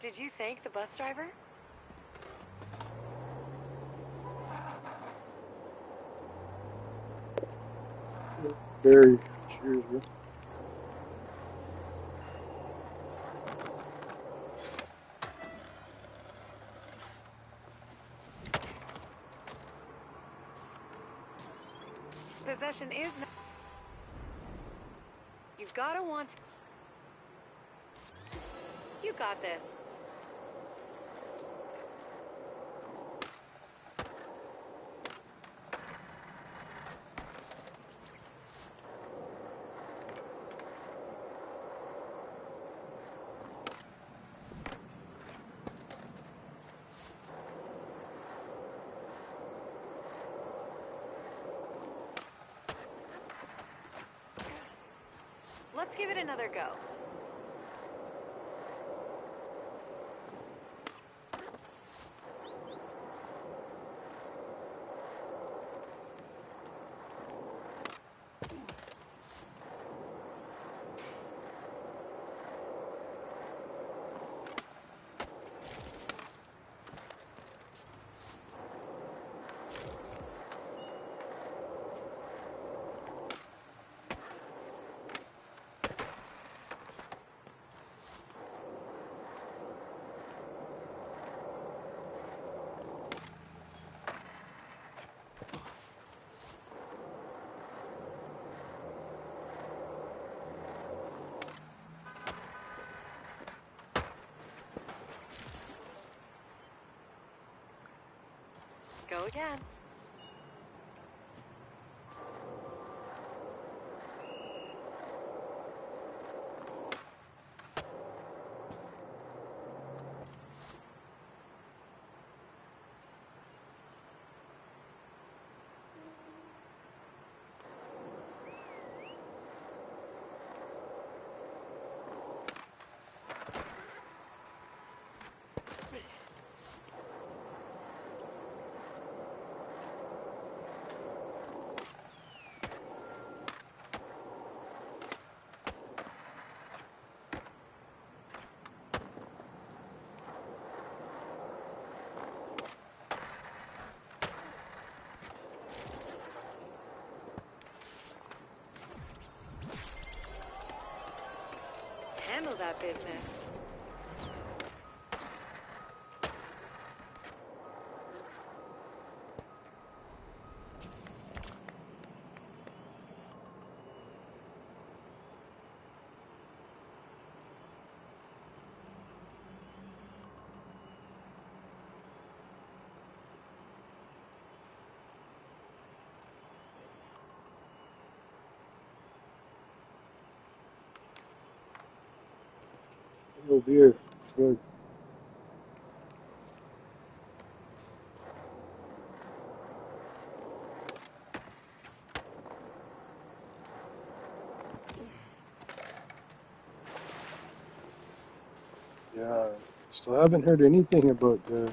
Did you thank the bus driver? Very. Cheers, bro. Possession is not... You've gotta want... You got this. Let's give it another go. Go again. Handle that business. No beer. It's good. Yeah, still haven't heard anything about the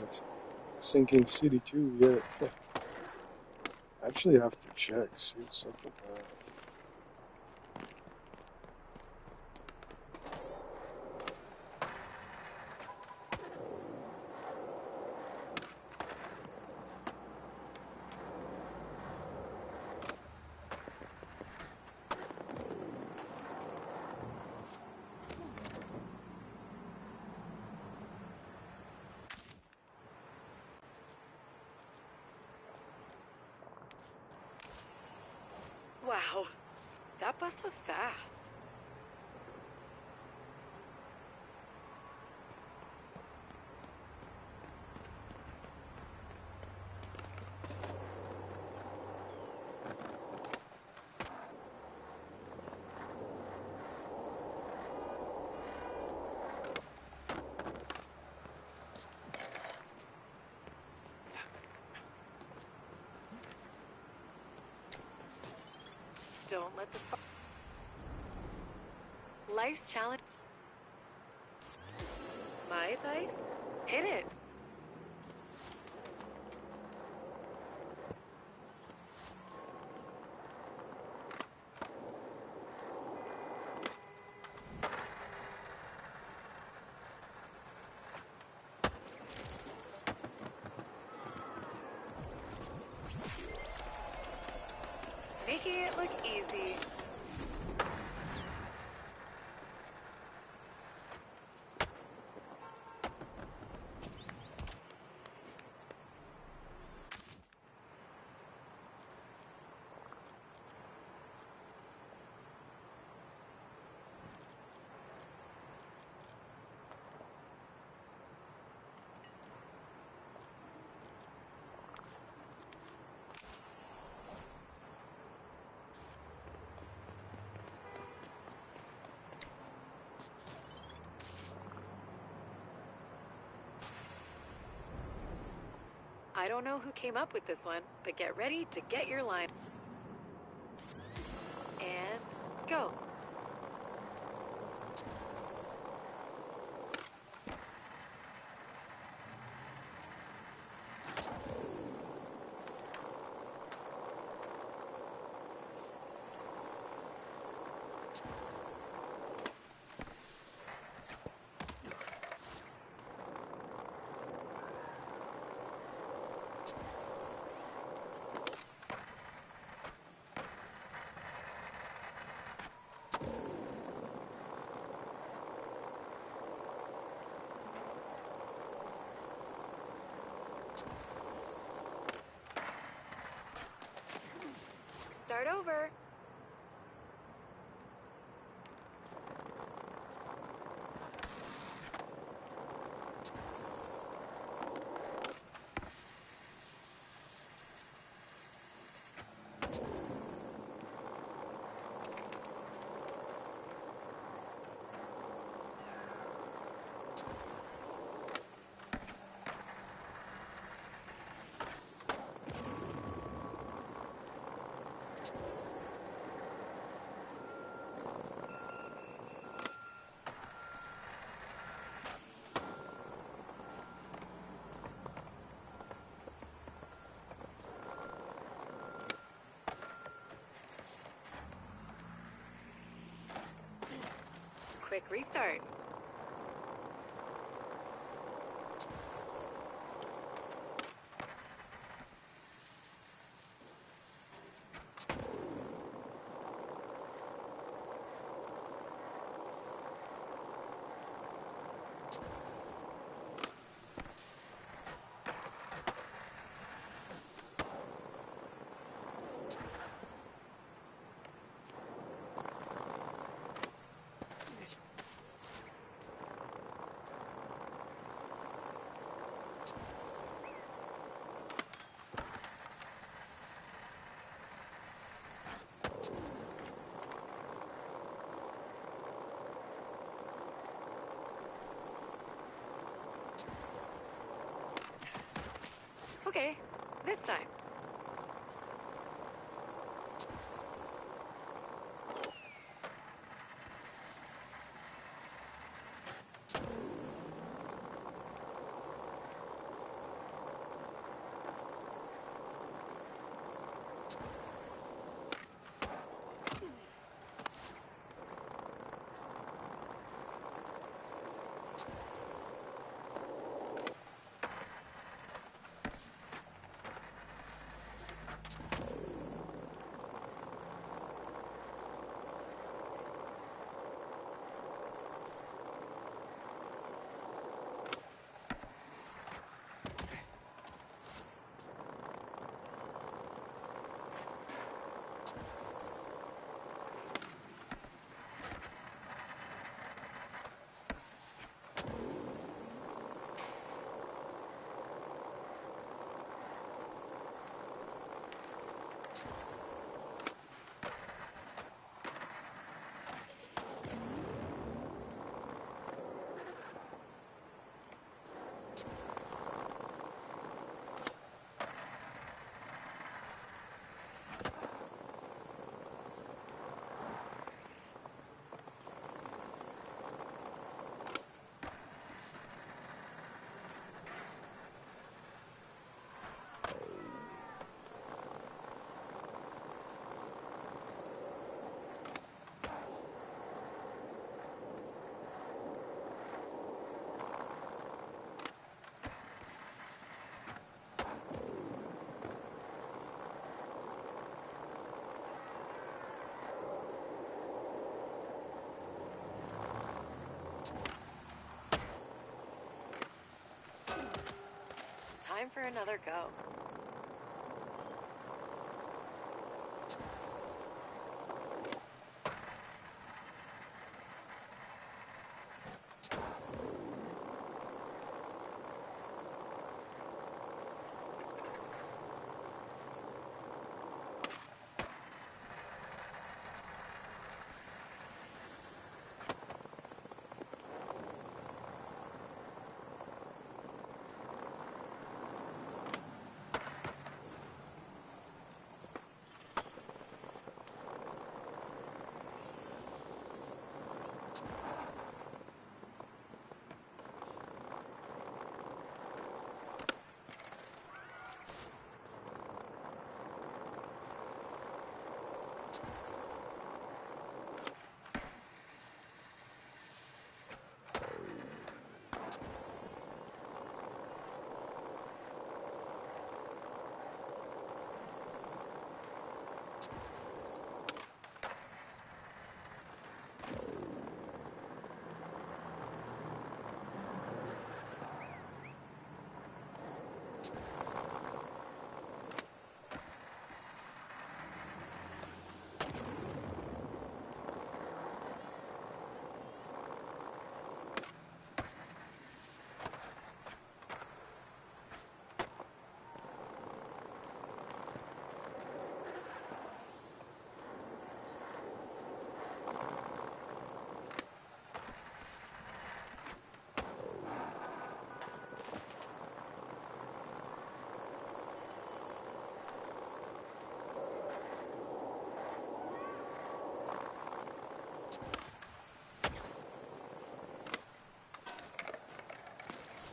sinking city too yet. Actually, have to check, see what's up with that. Wow, that bus was fast. Don't let the... Life's challenge... My advice? Hit it. making it look easy. I don't know who came up with this one, but get ready to get your line. And go. Start over. Quick restart. Okay, this time. time for another go.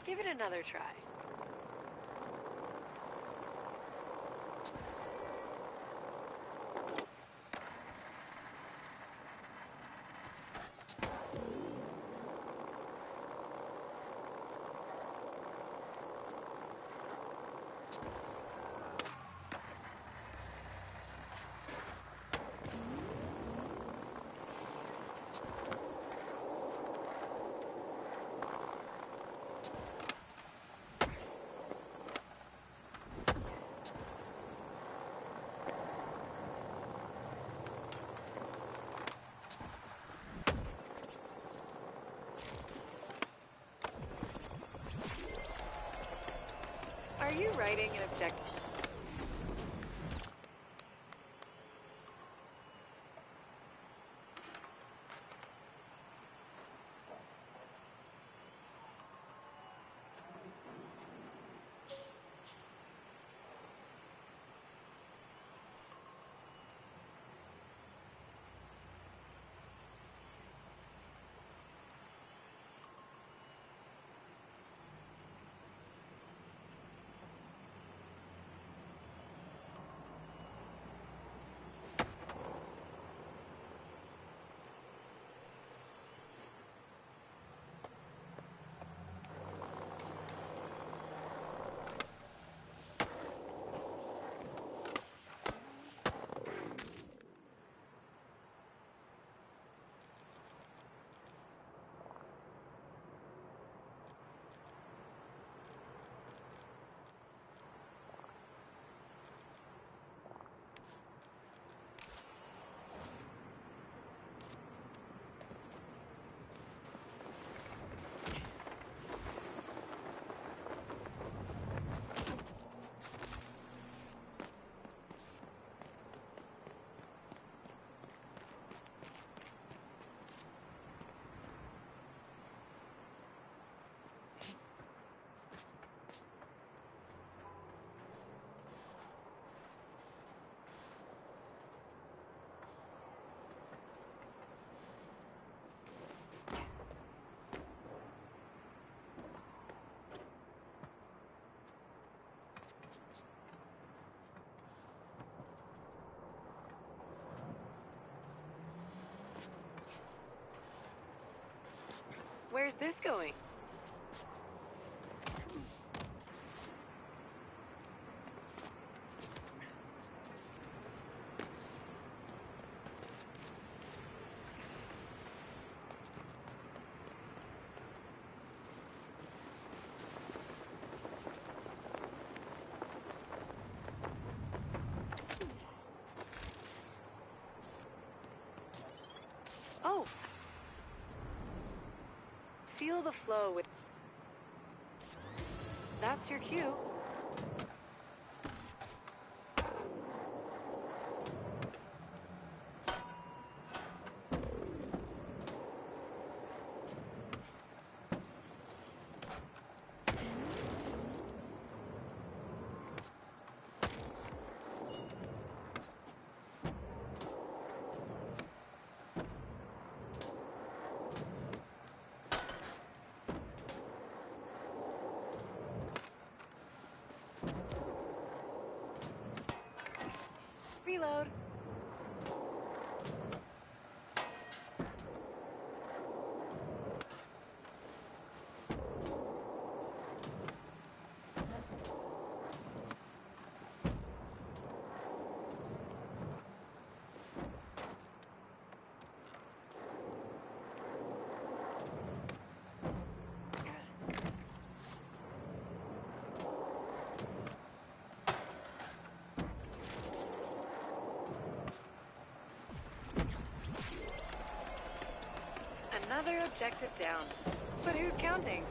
Give it another try. Are you writing an objective? Where's this going? feel the flow with... That's your cue. Reload. Another objective down. But who's counting?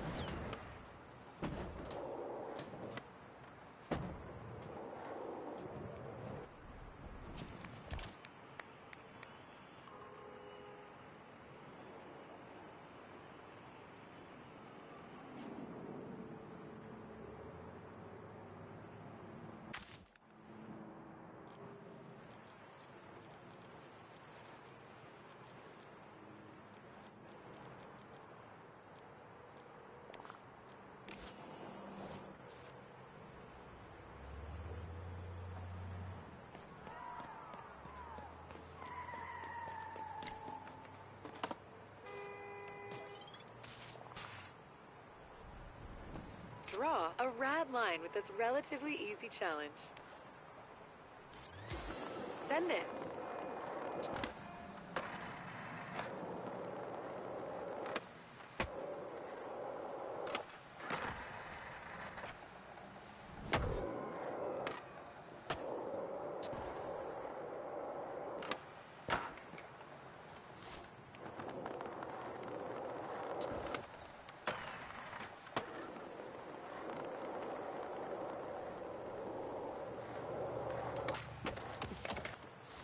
Draw a rad line with this relatively easy challenge. Send it.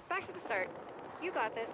Back to the start. You got this.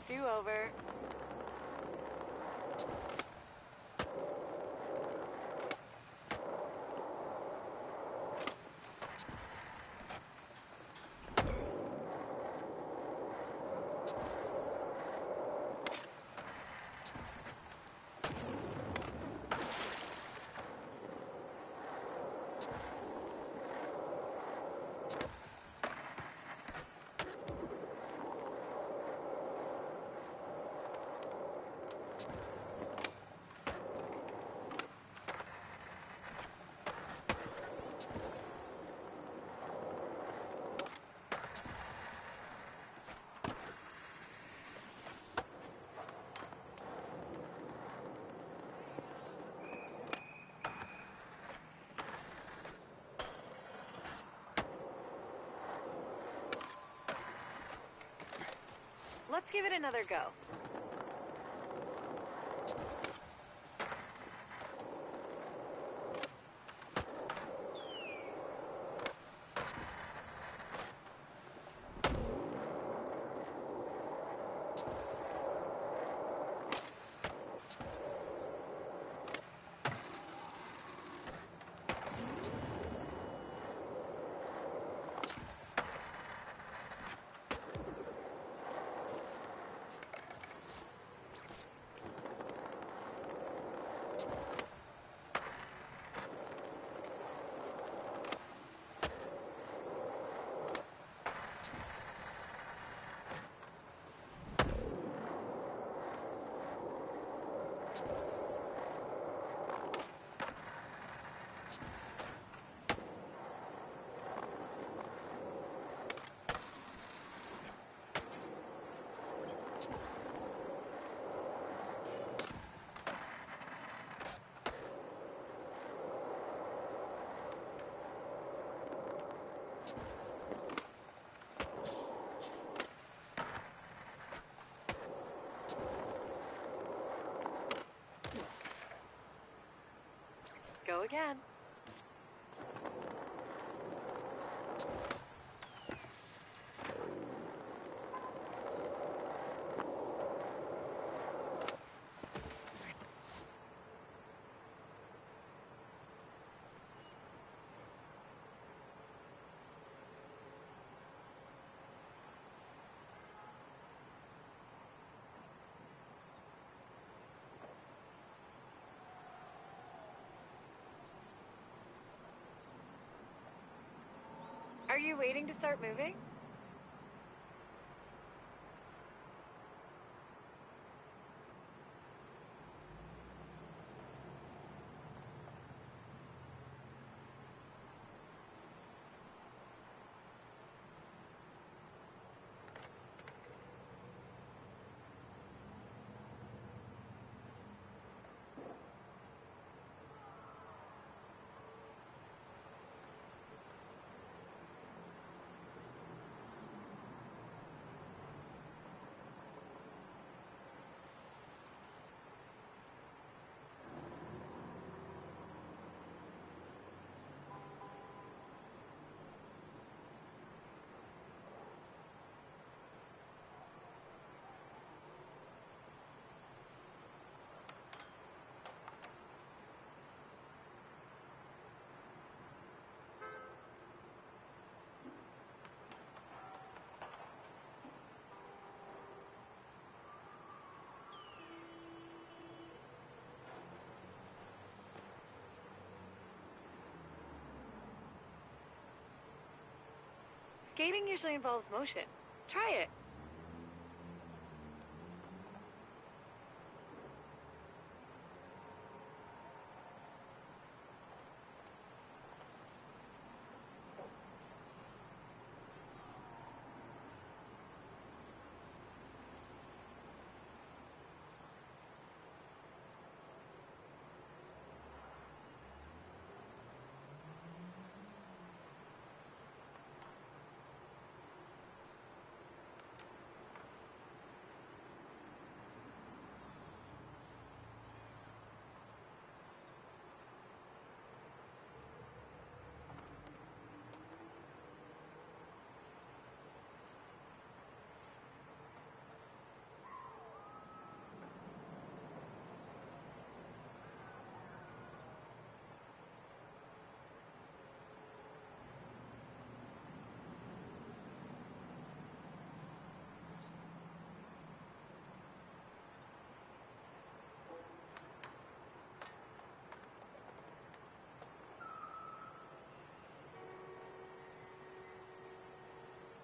Two over. Let's give it another go. Go again. Are you waiting to start moving? Skating usually involves motion. Try it.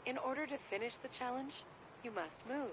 In order to finish the challenge, you must move.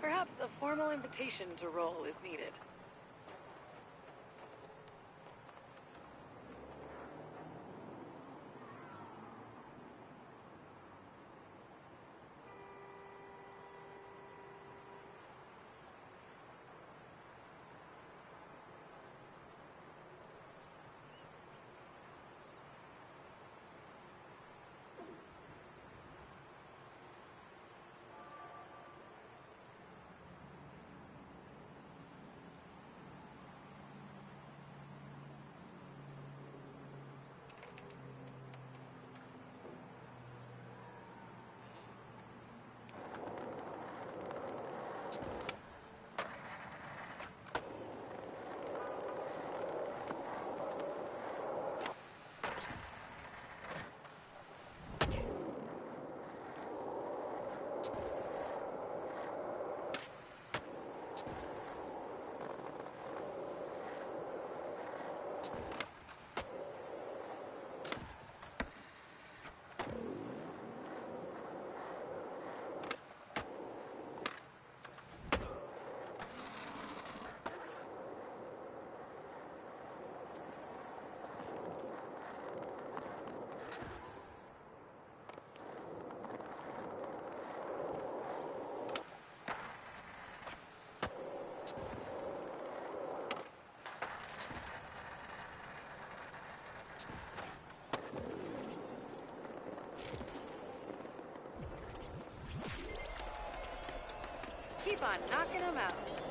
Perhaps a formal invitation to roll is needed. on knocking them out.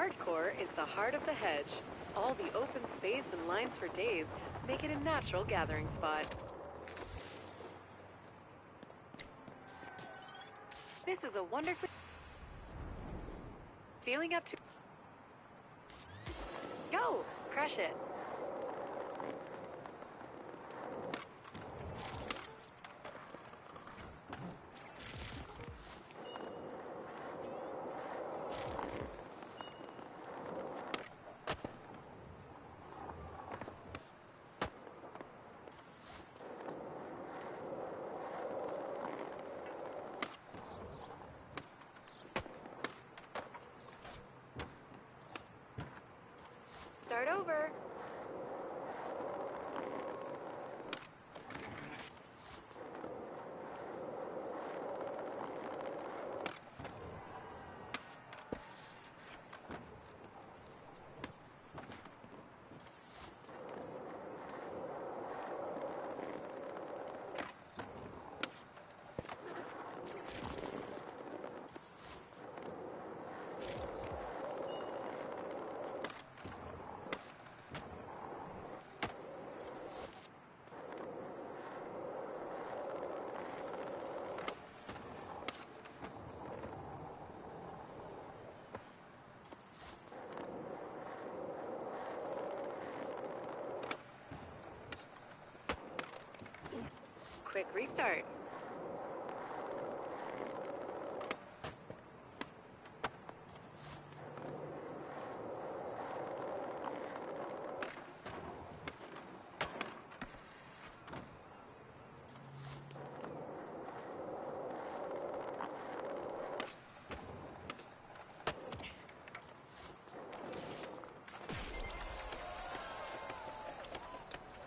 Hardcore is the heart of the hedge. All the open space and lines for days make it a natural gathering spot. This is a wonderful... Feeling up to... Go! Crush it! Start over. Quick restart.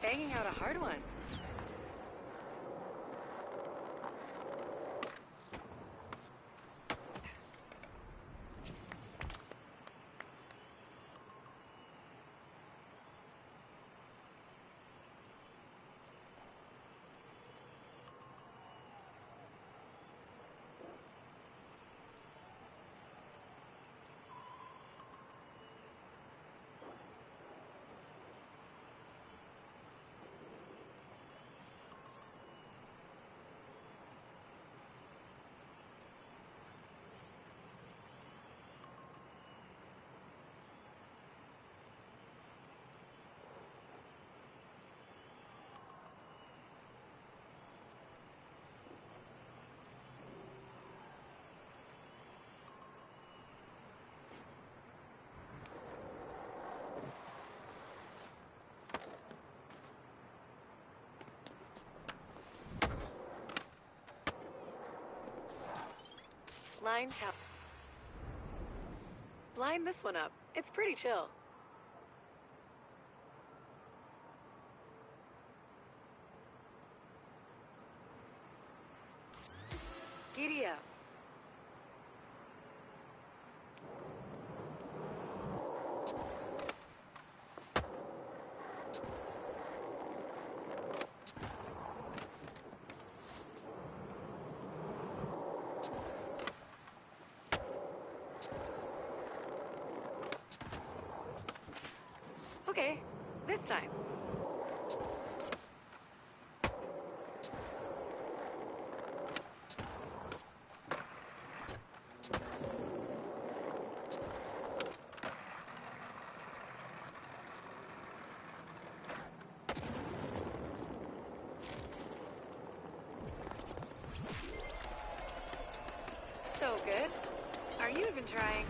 Banging out a hard one. Line this one up. It's pretty chill. Giddy up. Okay, this time. So good. Are you even trying?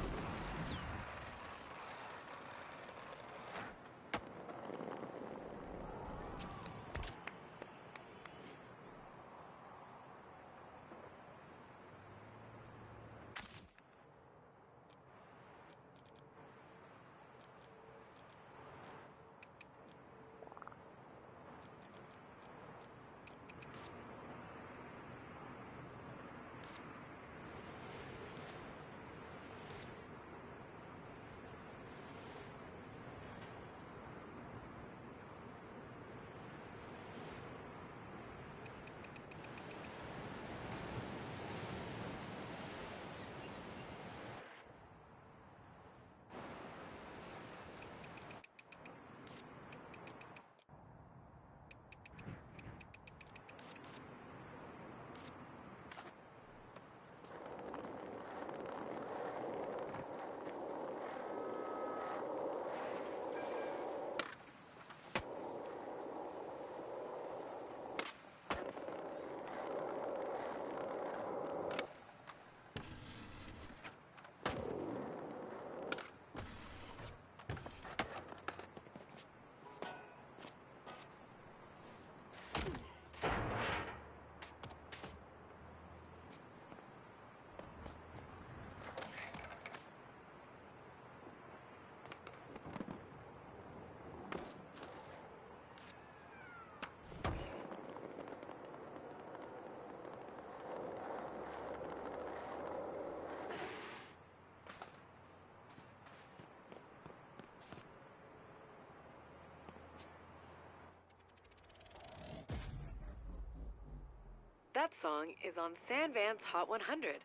That song is on Sandvan's Hot 100.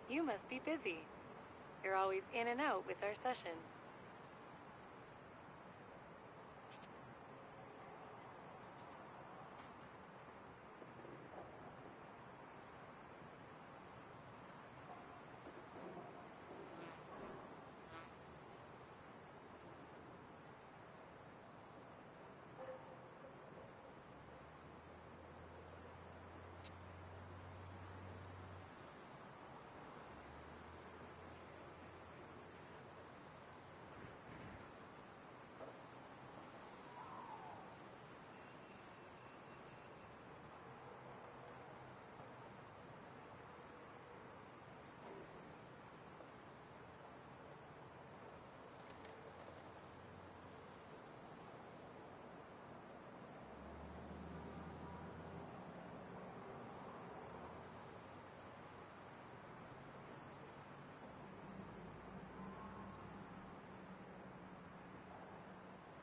You must be busy. You're always in and out with our session.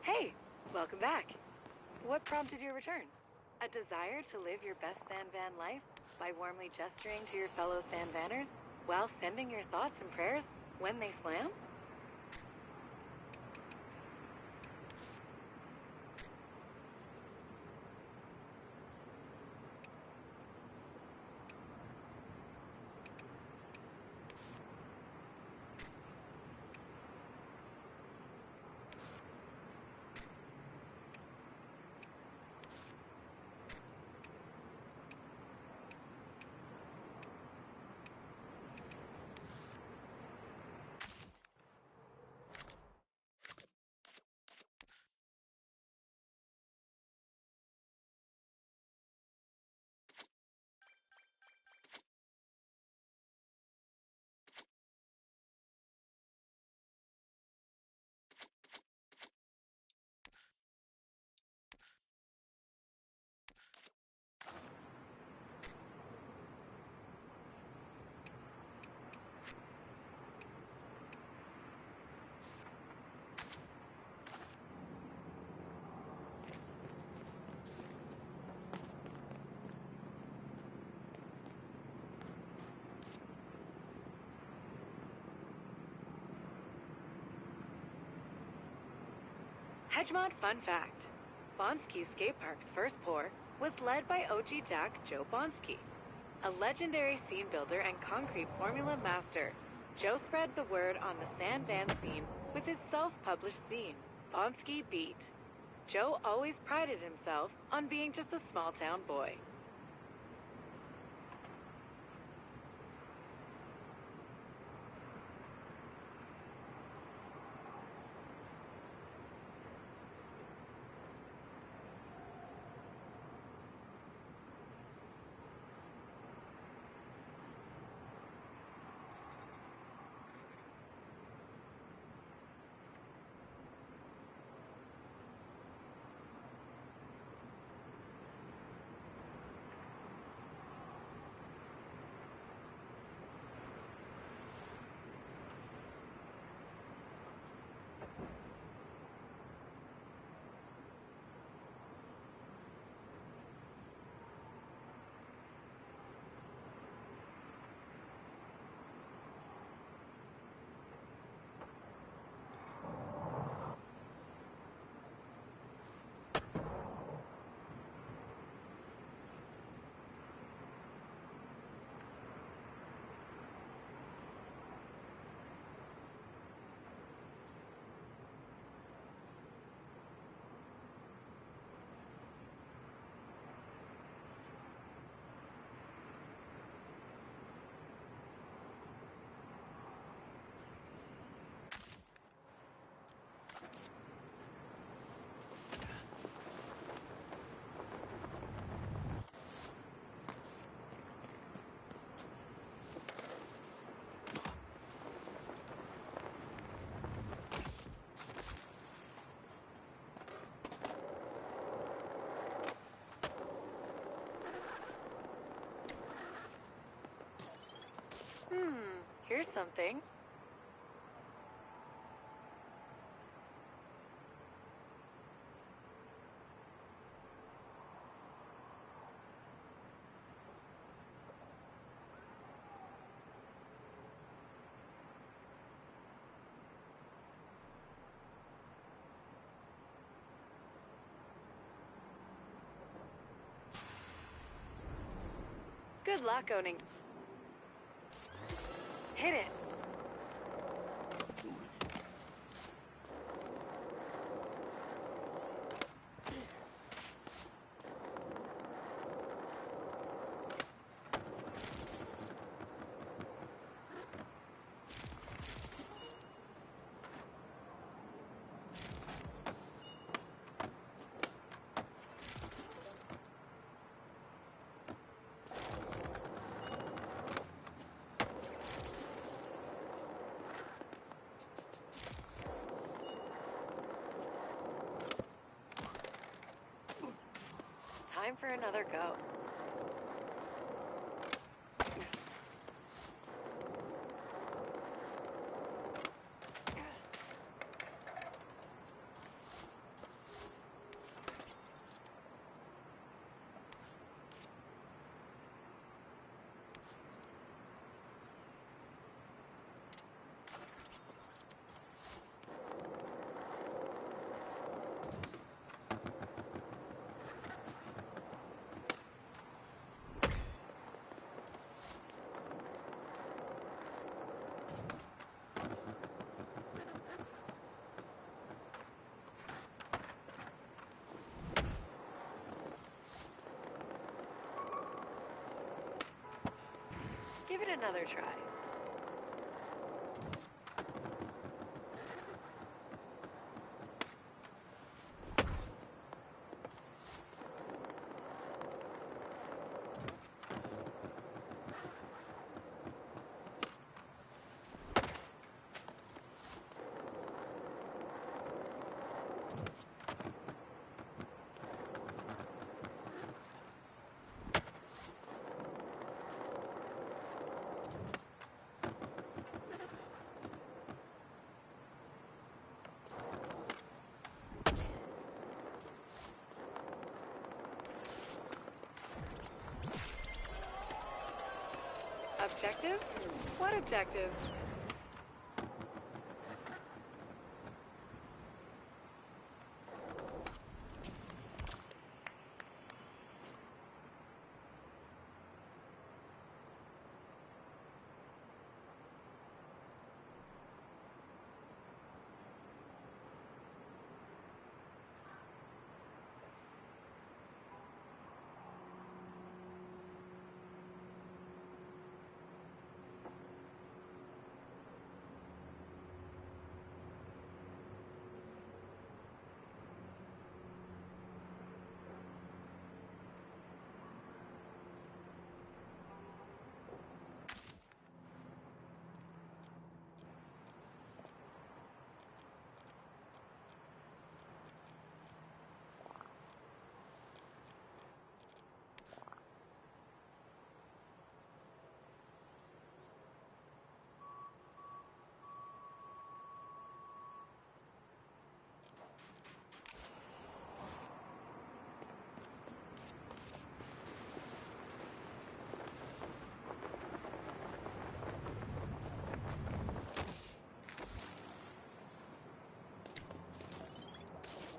Hey, welcome back. What prompted your return? A desire to live your best Sandvan life by warmly gesturing to your fellow Sandvanners while sending your thoughts and prayers when they slam? Hedgemont fun fact. Bonsky Skate Park's first pour was led by OG Dak Joe Bonsky, a legendary scene builder and concrete formula master Joe spread the word on the San Van scene with his self-published zine, Bonsky Beat. Joe always prided himself on being just a small-town boy. Here's something. Good luck owning. Hit it. Time for another go. Give it another try. Objectives? What objectives?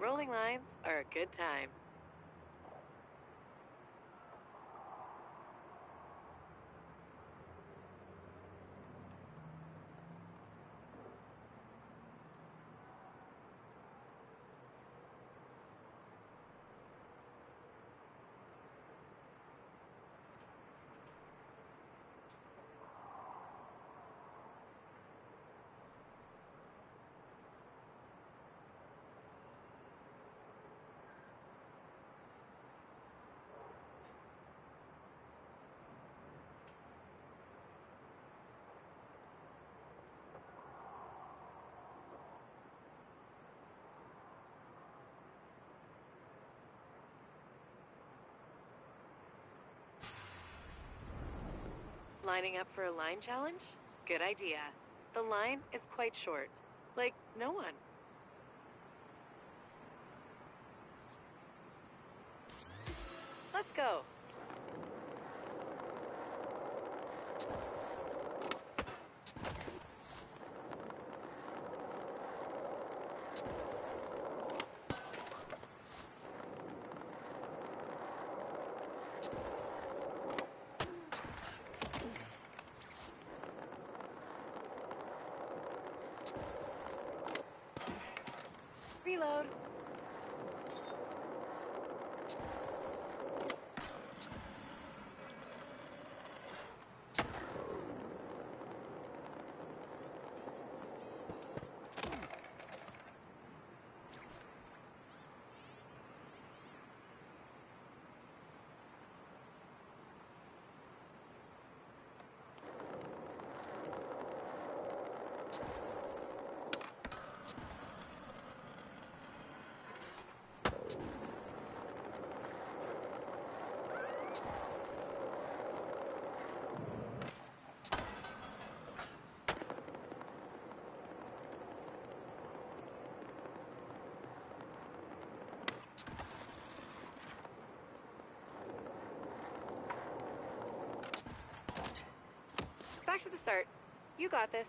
Rolling lines are a good time. Lining up for a line challenge? Good idea. The line is quite short. Like, no one. Let's go. Reload. Back to the start. You got this.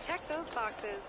Check those boxes.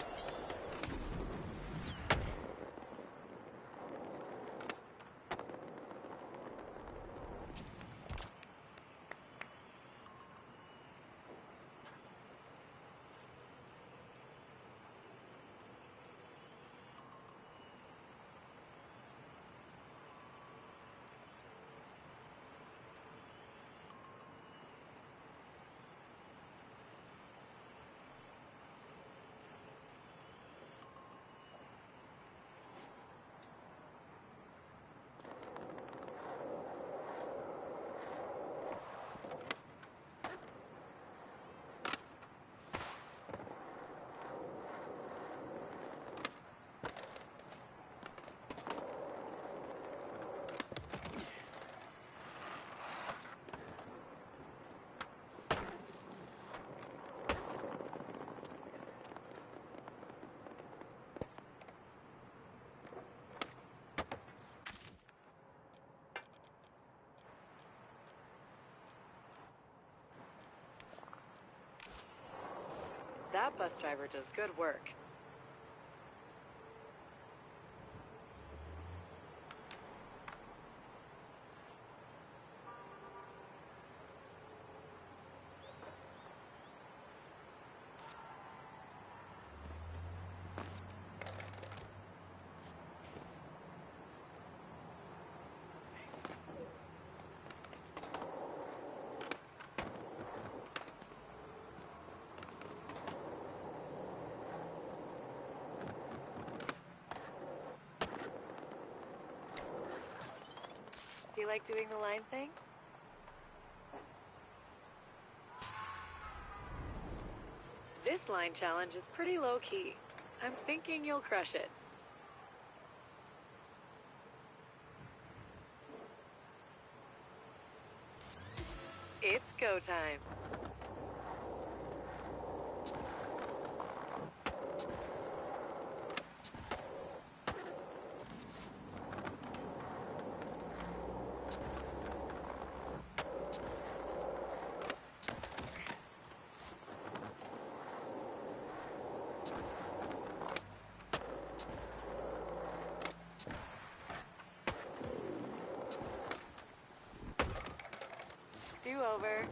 That bus driver does good work. Feel like doing the line thing? This line challenge is pretty low-key. I'm thinking you'll crush it. It's go time. Do-over.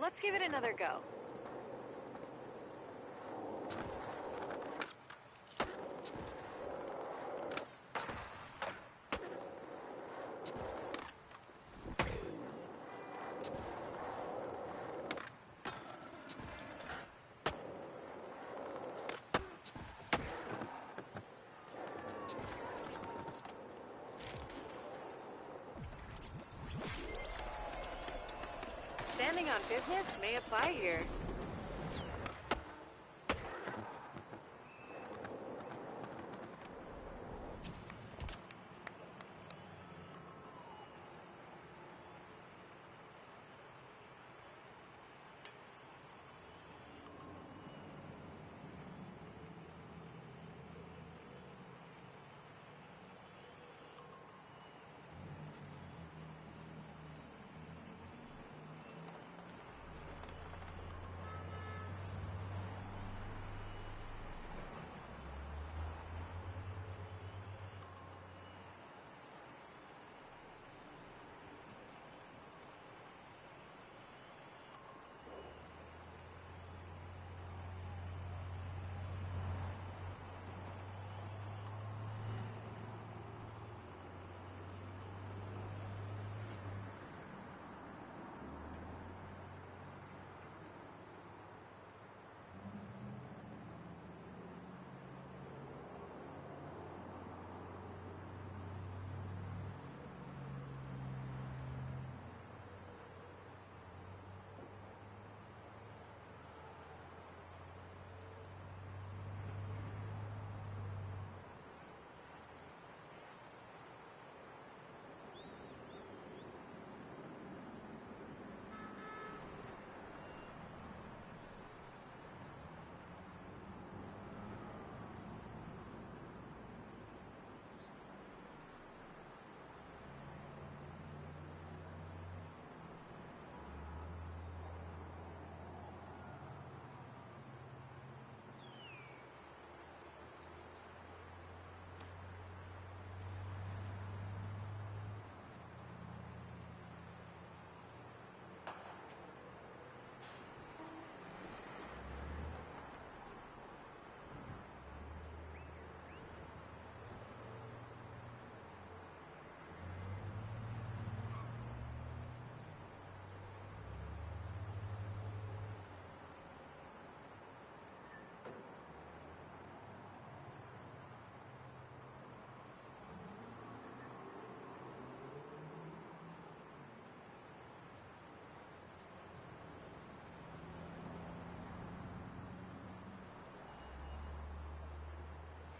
Let's give it another go. Standing on business may apply here.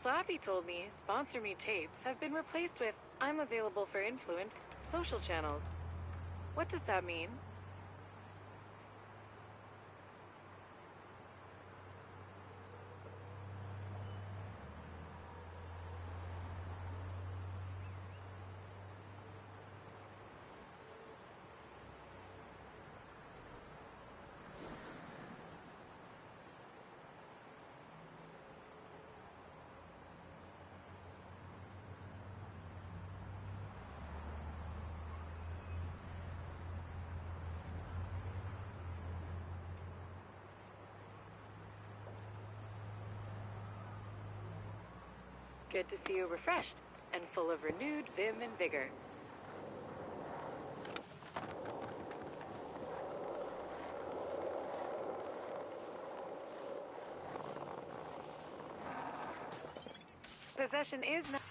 Slappy told me Sponsor Me tapes have been replaced with I'm available for influence social channels. What does that mean? Good to see you refreshed and full of renewed vim and vigor. Possession is not...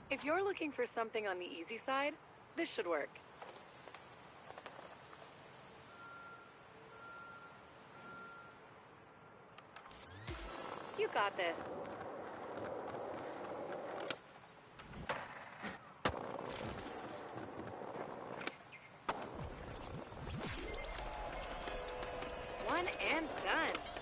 If you're looking for something on the easy side, this should work. You got this. One and done.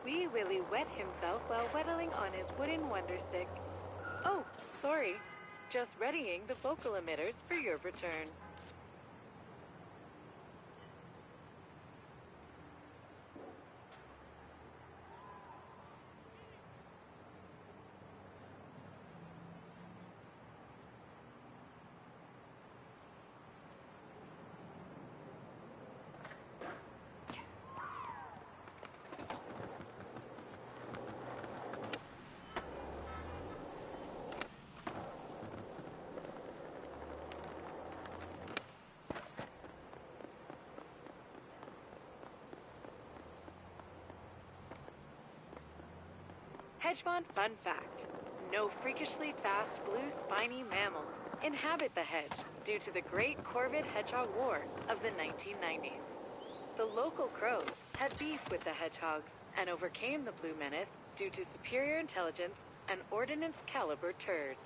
Wee Willie wet himself while whittling on his wooden wonder stick. Oh, sorry. Just readying the vocal emitters for your return. Hedgemont fun fact. No freakishly fast blue spiny mammals inhabit the hedge due to the Great Corvid Hedgehog War of the 1990s. The local crows had beef with the hedgehogs and overcame the blue menace due to superior intelligence and ordnance caliber turds.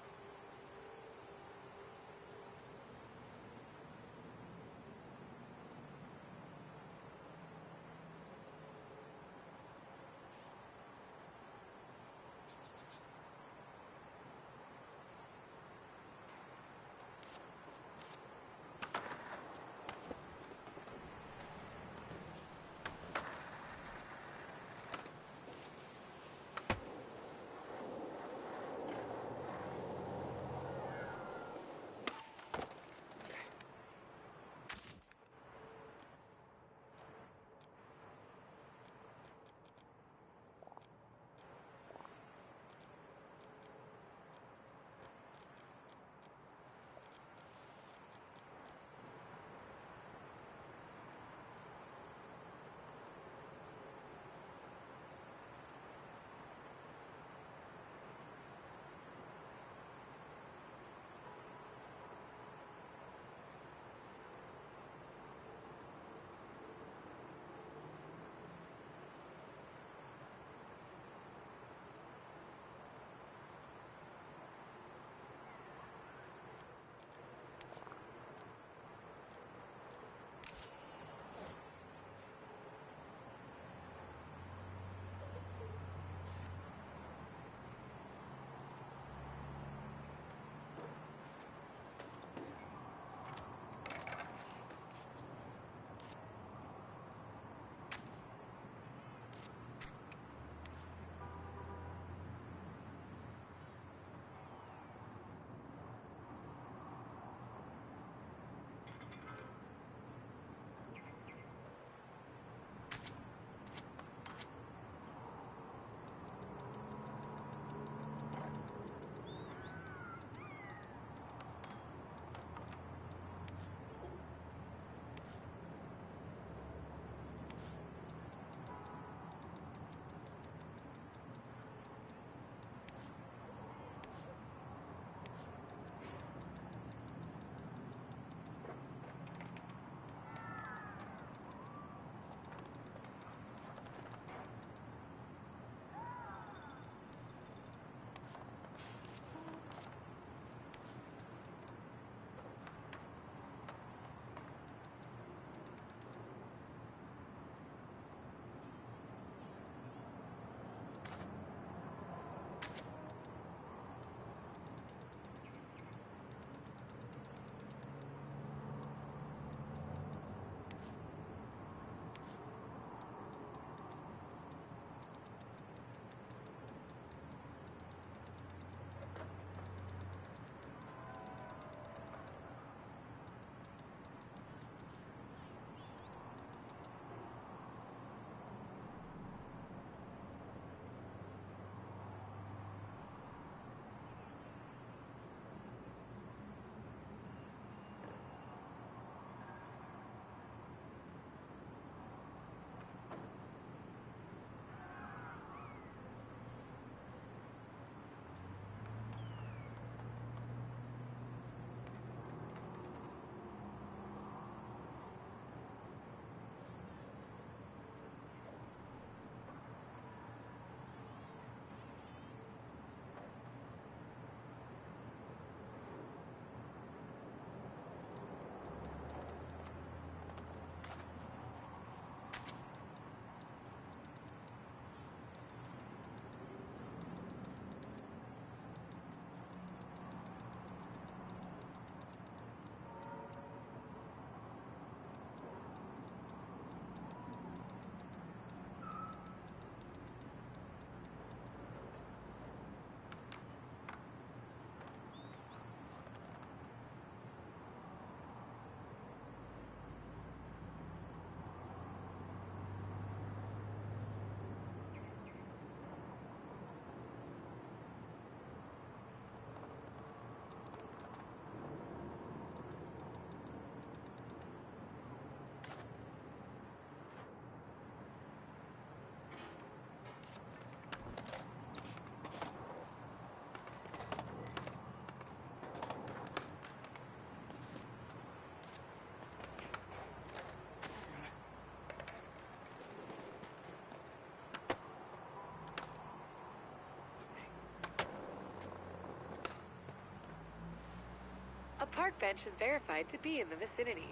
park bench is verified to be in the vicinity.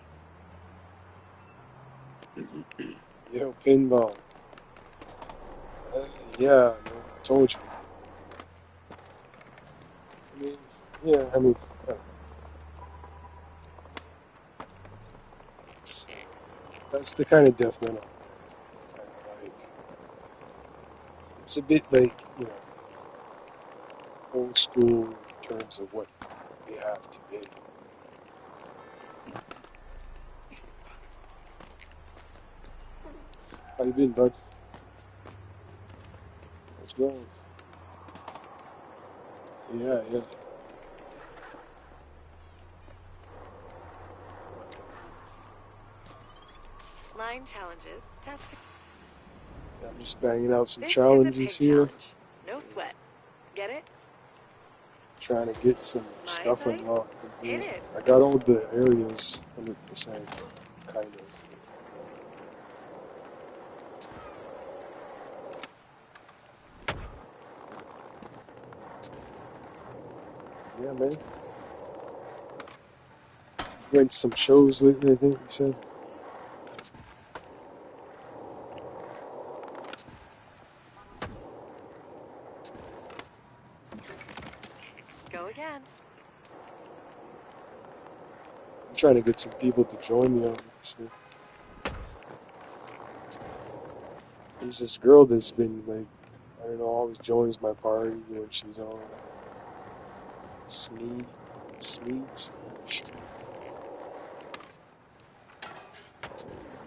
Yo, pinball. Yeah, man, I told you. I mean, yeah, I mean, it's, that's the kind of death metal I kind of like. It's a bit like, you know, old school in terms of what they have today. How you been, bud? What's going? Yeah, yeah. Line challenges. Test. I'm just banging out some This is a challenges pig here. challenge. No sweat. Get it? Trying to get some My stuff advice? unlocked in In here. it. I got all the areas 100%, kind of. Yeah, man. Went to some shows lately, I think you said. Go again. I'm trying to get some people to join me on this. There's this girl that's been, like, I don't know, always joins my party when she's on. Smeets.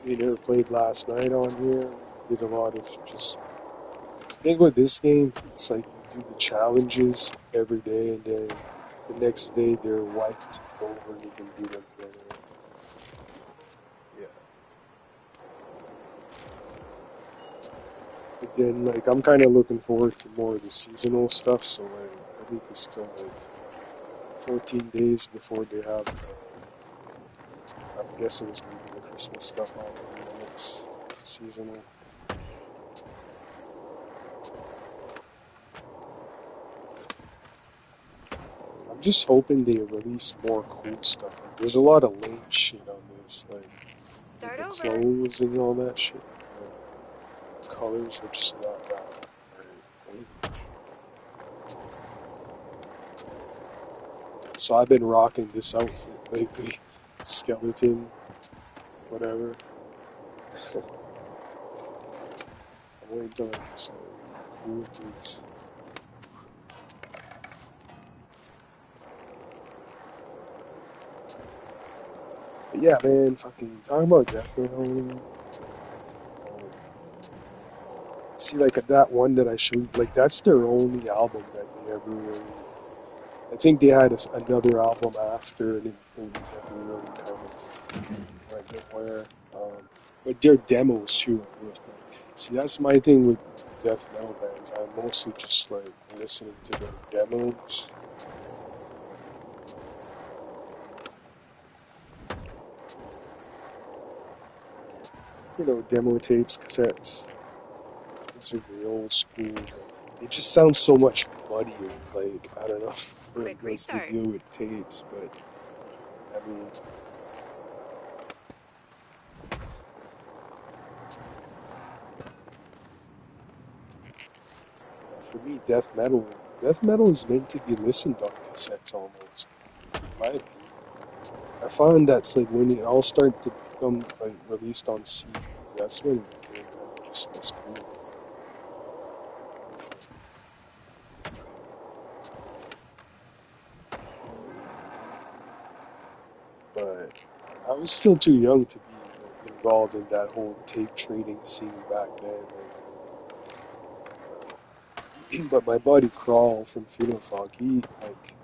We never played last night on here. Did a lot of just. I think with this game, it's like you do the challenges every day, and then the next day they're wiped over, and you can do them again. Yeah. But then, like, I'm kind of looking forward to more of the seasonal stuff. So, like, I think it's still like 14 days before they have. I'm guessing it's going to be the Christmas stuff on the next seasonal. I'm just hoping they release more cool stuff. Like, there's a lot of lame shit on this, like with Start the over. clothes and all that shit. The colors are just not that right. So I've been rocking this outfit lately. Skeleton, whatever. I'm waiting till I get some cool boots. But yeah, man, fucking talking about death metal. See, like that one that I showed, like that's their only album that they ever really. I think they had another album after, and it never really kind of went nowhere. But their demos too. See, that's my thing with death metal bands. I'm mostly just like listening to their demos. You know, demo tapes, cassettes. Those are the old school. They just sound so much muddier. Like, I don't know Quick what's the restart. deal with tapes, but I mean, for me, death metal is meant to be listened on cassettes almost. In my opinion. I find that's like when it all started to become like released on CDs. That's when it became kind of just less cool. But I was still too young to be like, involved in that whole tape trading scene back then. But my buddy Crawl from Feeling Fog, he like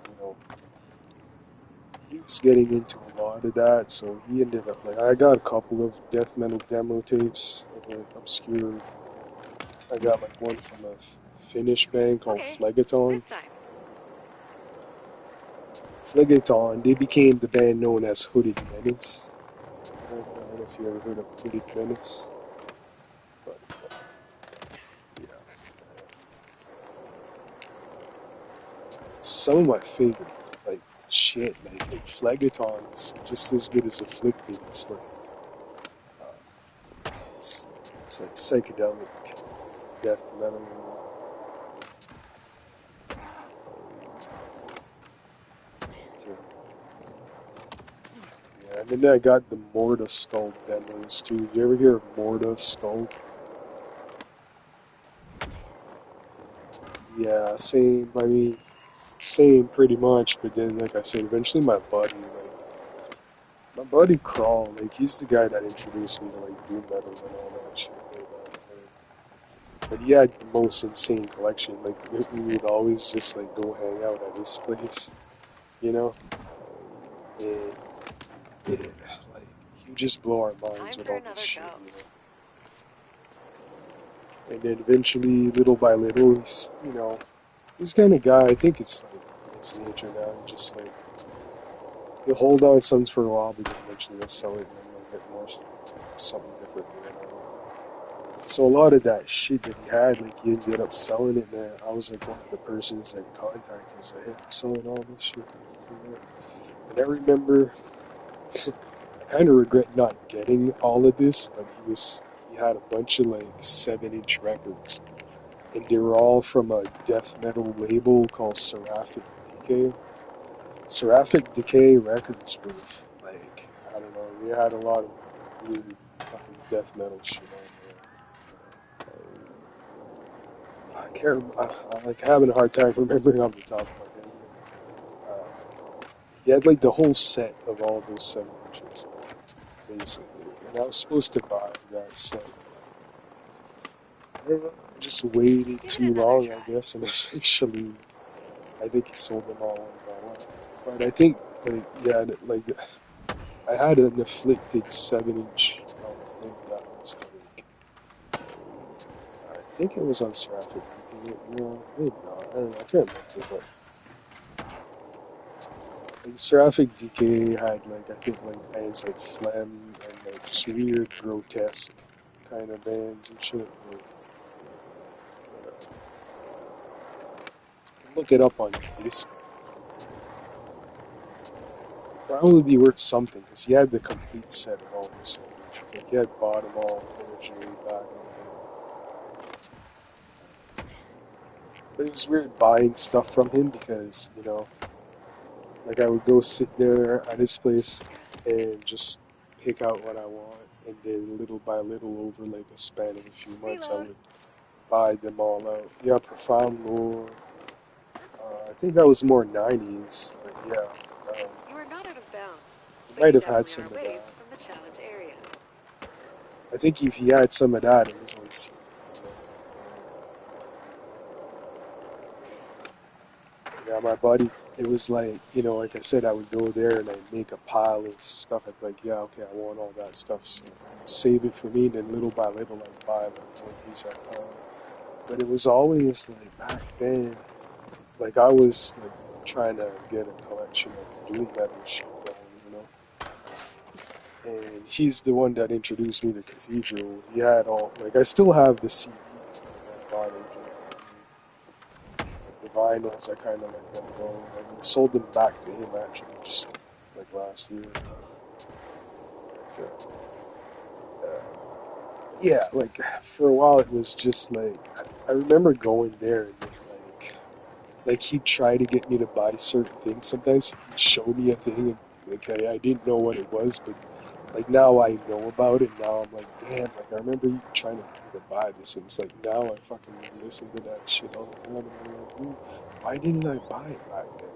he was getting into a lot of that, so he ended up like I got a couple of death metal demo tapes, like obscure. I got like one from a Finnish band called Okay. Phlegethon. This time. Phlegethon, they became the band known as Hooded Menace. I don't know if you ever heard of Hooded Menace, but yeah, some of my favorite like shit, like Phlegethon is just as good as Afflicted. It's like it's, it's like psychedelic death metal. So, yeah, and then I got the Morta Skull demos too. Did you ever hear of Morta Skull? Yeah, same. I mean, same pretty much. But then, like I said, eventually my buddy Crawl, like he's the guy that introduced me to like doom metal and all that shit. But he had the most insane collection. Like we would always just like go hang out at his place, you know, and like he would just blow our minds Time with for all this another shit, go. you know. And then eventually, little by little, he's, you know, this kind of guy. I think it's like in his nature now. Just like he'll hold on to something for a while, but then eventually he'll sell it, and then he'll get more something different. You know? So a lot of that shit that he had, like he ended up selling it. Man, I was like one of the persons that contacted him. Was like, hey, I'm selling all this shit. And I remember, I kind of regret not getting all of this, but he had a bunch of like 7-inch records, and they were all from a death metal label called Seraphic Decay. Seraphic Decay records were like, I don't know, they had a lot of weird fucking death metal shit on there. I can't. I'm like having a hard time remembering off the top of my head. He had like the whole set of all those 7 inches, basically, and I was supposed to buy that set. I don't know, I just waited Give it too another long, I try. guess, and eventually, I think he sold them all one by one. But I think, like, yeah, like I had an afflicted 7-inch. I think that was like, I think it was on Seraphic. No, maybe not. I don't know. I can't remember, but like Seraphic DK had like I think like bands like Flem and like just weird, grotesque kind of bands and shit. Like, look it up on Discord. Probably be worth something because he had the complete set of all those things. Like he had bought them all originally back in the day. But it was weird buying stuff from him because you know, like I would go sit there at his place and just pick out what I want, and then little by little, over like a span of a few months, I Reload. would buy them all out. Yeah, Profound Lore. I think that was more 90s, but yeah, You are not out of bounds, he but might you have had definitely some are of away that. from the challenge area. I think if he had some of that, it was on CD. Yeah, my buddy, it was like, you know, like I said, I would go there and I'd make a pile of stuff. I'd be like, yeah, okay, I want all that stuff. So I'd save it for me, and then little by little, I'd buy like one piece at a time. But it was always like back then, like I was like trying to get a collection of doom metal shit going, you know. And he's the one that introduced me to Cathedral. He had all, like, I still have the CDs that I bought originally. Like, the vinyls, I kind of let them go. I sold them back to him actually, just like last year. But, yeah, like for a while it was just like I remember going there and then like he'd try to get me to buy certain things. Sometimes he'd show me a thing and like I didn't know what it was, but like now I know about it. Now I'm like, damn, like I remember you trying to get me to buy this, and it's like now I fucking listen to that shit all the time, and I'm like, dude, why didn't I buy it back then?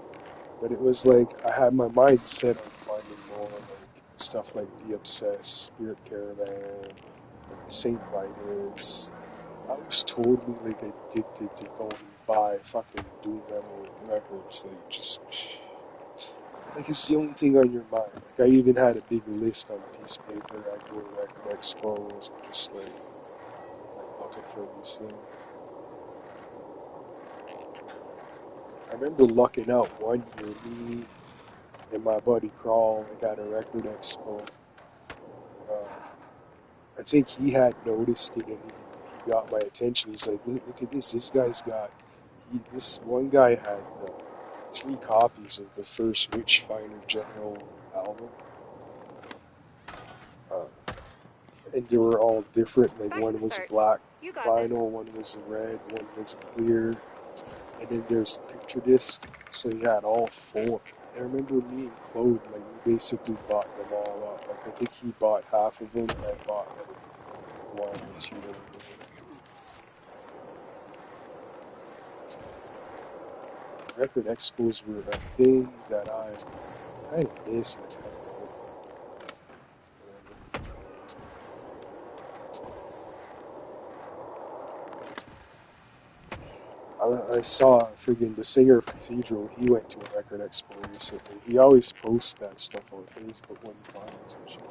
But it was like I had my mind set on finding more like stuff like The Obsessed, Spirit Caravan, like Saint Vitus. I was totally like addicted to going and buy fucking doom metal records, like just like it's the only thing on your mind. Like I even had a big list on a piece of paper. I'd go to record expos and just like looking for these things. I remember lucking out one year, me and my buddy Crawl, like at a record expo. Uh, I think he had noticed it and he got my attention. He's like, look at this. This guy's got. This one guy had. 3 copies of the first Witchfinder General album. Uh, and they were all different. Like Back to one the was a start. black You got this. vinyl, one was a red, one was a clear, and then there's the picture disc. So you had all 4. I remember me and Claude, like we basically bought them all up. Like I think he bought half of them, and I bought like 1 or 2 of them. Record expos were a thing that I kind of miss and I kind of like. I saw friggin' the singer of Cathedral. He went to a record expo recently. He always posts that stuff on Facebook when he finds and shit.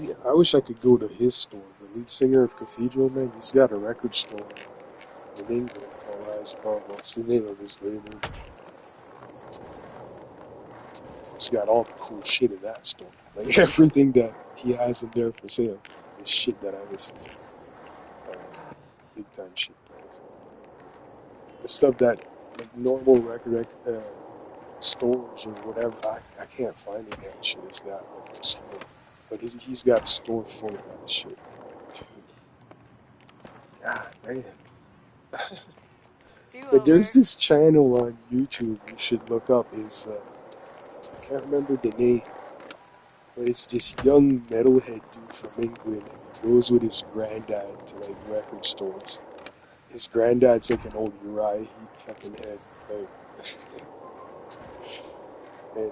Man, I wish I could go to his store. The lead singer of Cathedral, man, he's got a record store in England called Rise Above. What's the name of his label? He's got all the cool shit in that store. Like everything that he has in there for sale is shit that I listen to. Big time shit. The stuff that like normal record stores or whatever, I can't find it. That shit is that like a store. But he's got a store full of that shit. God man. Do But over. there's this channel on YouTube you should look up. Is I can't remember the name, but it's this young metalhead dude from England, and he goes with his granddad to like record stores. His granddad's like an old Uriah Heep fucking head, like, and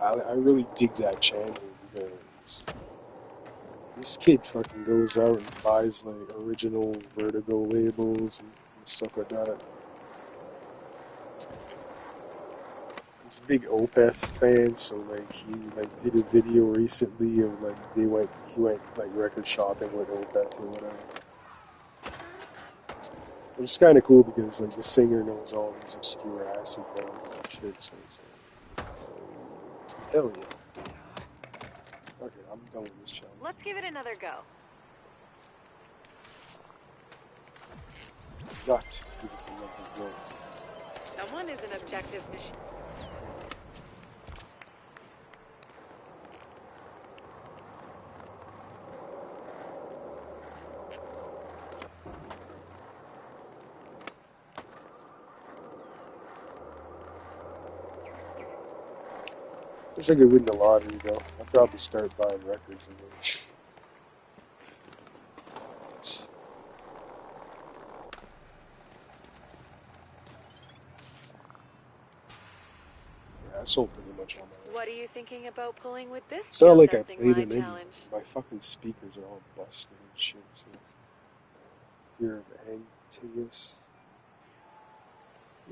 I really dig that channel because this kid fucking goes out and buys like original Vertigo labels and stuff like that. He's a big Opeth fan, so like he like did a video recently of like he went like record shopping with Opeth or whatever. It's kind of cool because like the singer knows all these obscure acid bands and shit, so it's like hell yeah. Okay, I'm done with this challenge. Let's give it another go. Got to give it another go. Someone is an objective machine. Wish I could win the lottery though. I'll probably start buying records and then. Yeah, I sold pretty much all my. What are you thinking about pulling with this It's not like I testing played line them any. challenge? My fucking speakers are all busted and shit. So fear of Antigus.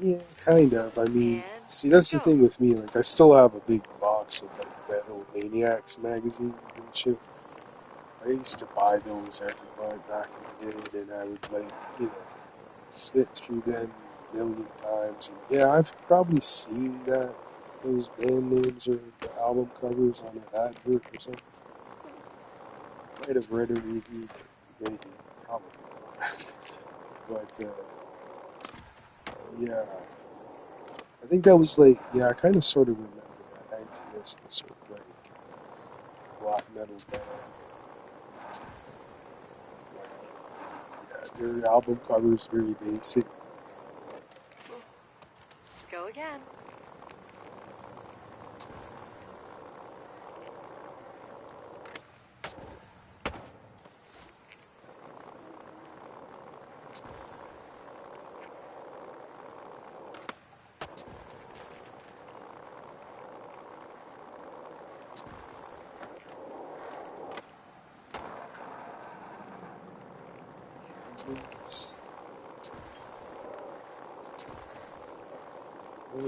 Yeah, kind of. I mean, And see, that's the go. thing with me. Like, I still have a big box of like Metal Maniacs magazine and shit. I used to buy those every month back in the day, and I would like, flip through them a million times. And yeah, I've probably seen those band names or the album covers on an advert or something. Might have read a review, maybe, probably. But yeah, I think that was like, yeah, I kind of sort of remember that Antigus was sort of like black metal band. It's like, yeah, their album cover is very basic. Go again. Uh,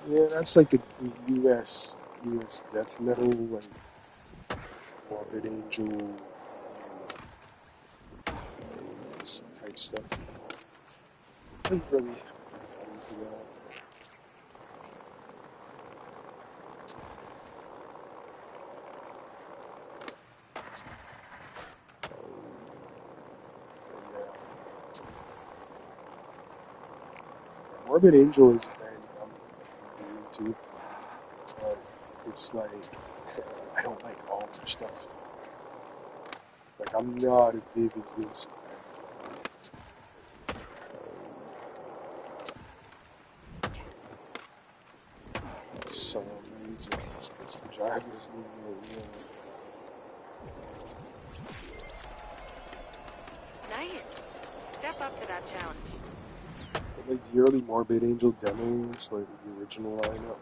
yeah, that's like a US death metal, like Morbid Angel type stuff. I didn't really into that. Morbid Angel is a band I'm into, but it's like I don't like all their stuff. Like I'm not a David Vincent fan. Some reason, some drivers moving. Nice. Step up to that challenge. But like the early Morbid Angel demos, like the original lineup,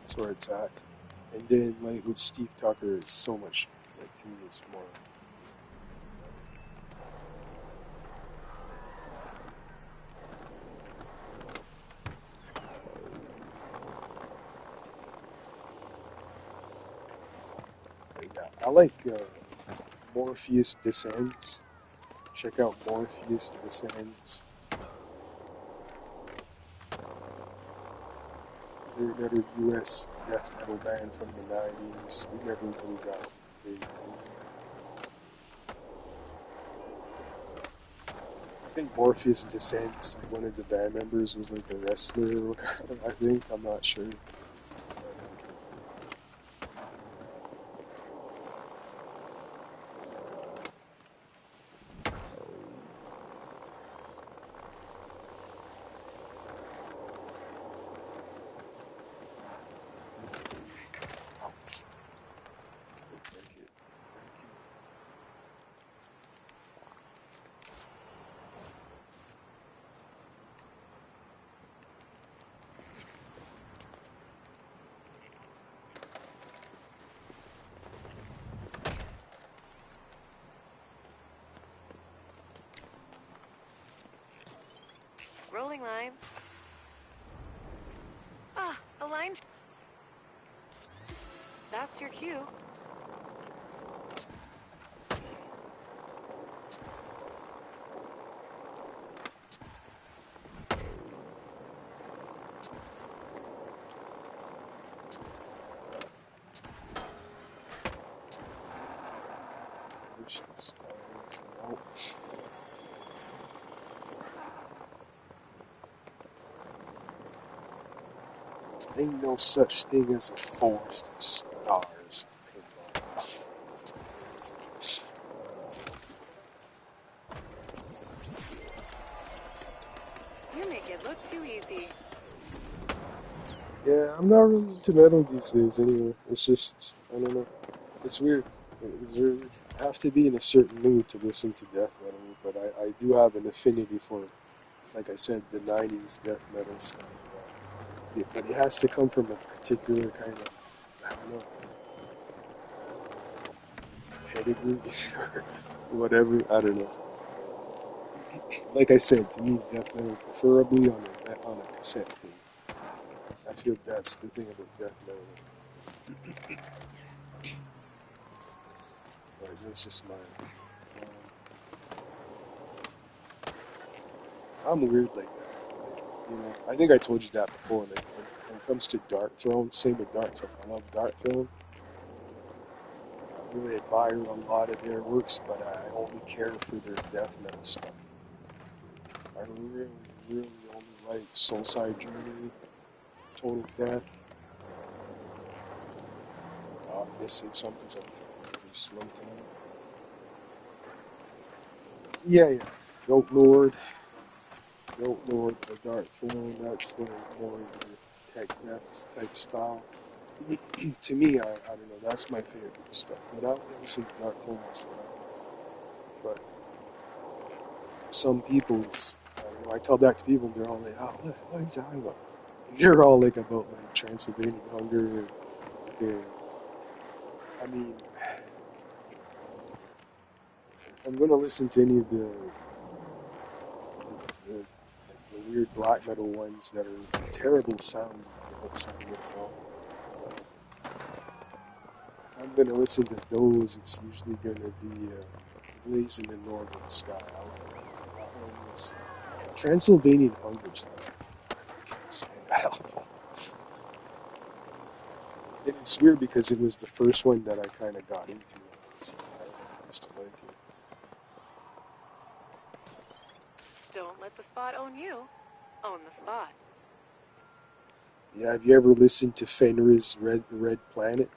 that's where it's at. And then like with Steve Tucker, it's so much. Like to me, it's more. Yeah, I like Morpheus Descends. Check out Morpheus Descends. They're another U.S. death metal band from the 90s. They never really got big. I think Morpheus Descends, like one of the band members was like a wrestler or whatever, I think. I'm not sure. Rolling line. Ah, a line. That's your cue. Ain't no such thing as a forest of stars. You make it look too easy. Yeah, I'm not really into metal these days anyway. It's just, I don't know. It's weird. You have to be in a certain mood to listen to death metal, but I do have an affinity for, like I said, the 90s death metal stuff. But it has to come from a particular kind of, I don't know, pedigree or whatever. I don't know. Like I said, to me, death metal preferably on a cassette tape. I feel that's the thing about death metal. But that's just mine. I'm weird like that. You know, I think I told you that before. Like when it comes to Dart Throne, same with Dart Throne. I love Dart Throne. I really admire a lot of their works, but I only care for their death metal stuff. I really, really only like Soulside Journey, Total Death. I'm missing some because I'm pretty slow tonight. Yeah. Goat Lord. Goat Lord, the Dart Throne, that's the more of the tech death type style. To me, I don't know, that's my favorite stuff. But I only listen to Dark Tones for that. But some people, I tell that to people, and they're all like, oh, what are you talking about? And they're all like about like Transylvanian Hunger. And, I mean, if I'm going to listen to any of the weird black metal ones that are terrible sound, they don't sound good at all. If I'm going to listen to those, it's usually going to be Blazing in Northern Sky. That one was Transylvanian Hunger stuff. I can't stand that album. And it's weird because it was the first one that I kind of got into. So I used to like it. Don't let the spot own you. Own the spot. Yeah, have you ever listened to Fenrir's Red Planet?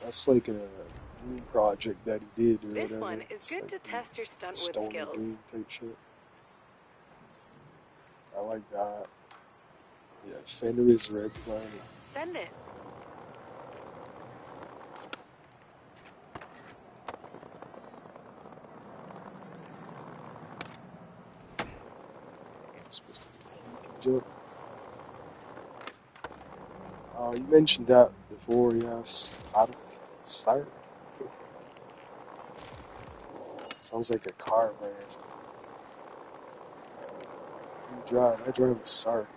That's like a dream project that he did or This whatever. one is It's good like to test your stunt whip stoner skills. dream type shit. I like that. Yeah, Fenrir's Red Planet. Send it. I'm supposed to jump. You mentioned that before, yes. Sark? Sounds like a car, man. You drive. I drive a Sark.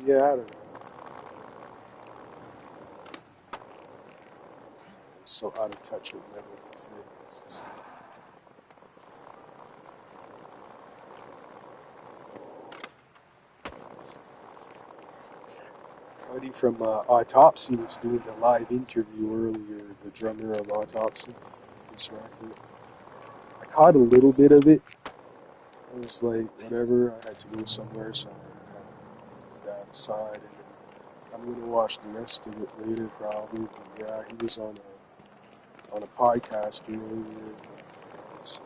Yeah, I don't know. I'm so out of touch with memories. It's just... Buddy from Autopsy was doing a live interview earlier, the drummer of Autopsy, Chris Rackett. I caught a little bit of it. I was like, whatever, I had to go somewhere, so I kind of got outside, and then I'm going to watch the rest of it later, probably. But yeah, he was on a podcast earlier. It was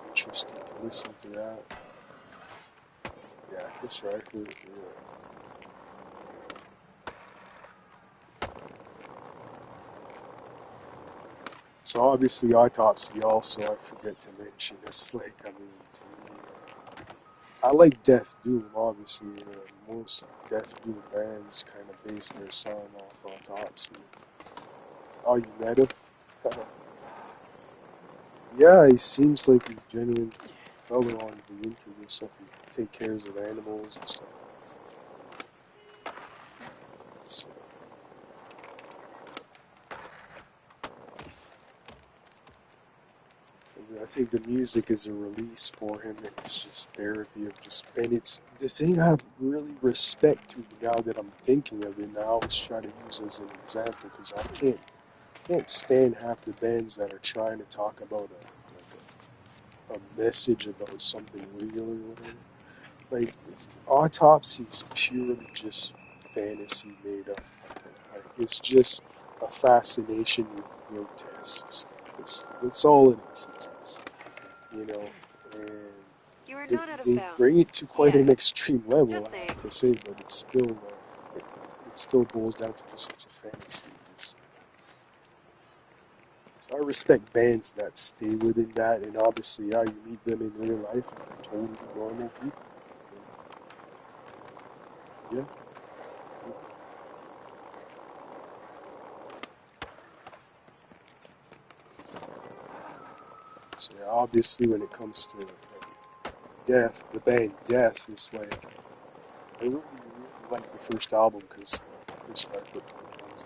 interesting to listen to that. Yeah, Chris Rackett, yeah. So obviously Autopsy also, I forget to mention, it's like, I mean, to me, I like Death Doom, obviously. Most Death Doom bands kind of base their sound off Autopsy. Oh, you met him? Yeah, he seems like he's genuine fellow on the interview and stuff. He take cares of animals and stuff. So, I think the music is a release for him, and it's just therapy of just, and it's the thing I have really respect to now that I'm thinking of it. Now I always try to use as an example because I can't stand half the bands that are trying to talk about a message about something real or whatever. Like Autopsy is purely just fantasy made up. Like, it's just a fascination with grotesque stuff. It's all it is. It's you know, and You are not out of they bounds. bring it to quite Yes. an extreme level, Just I have saying. to say, but it's still it still boils down to just it's a fantasy. So I respect bands that stay within that, and obviously, yeah, you meet them in real life, and they're totally normal people. Yeah. So yeah, obviously, when it comes to Death, the band Death is like I really like the first album because Chris Redfoot was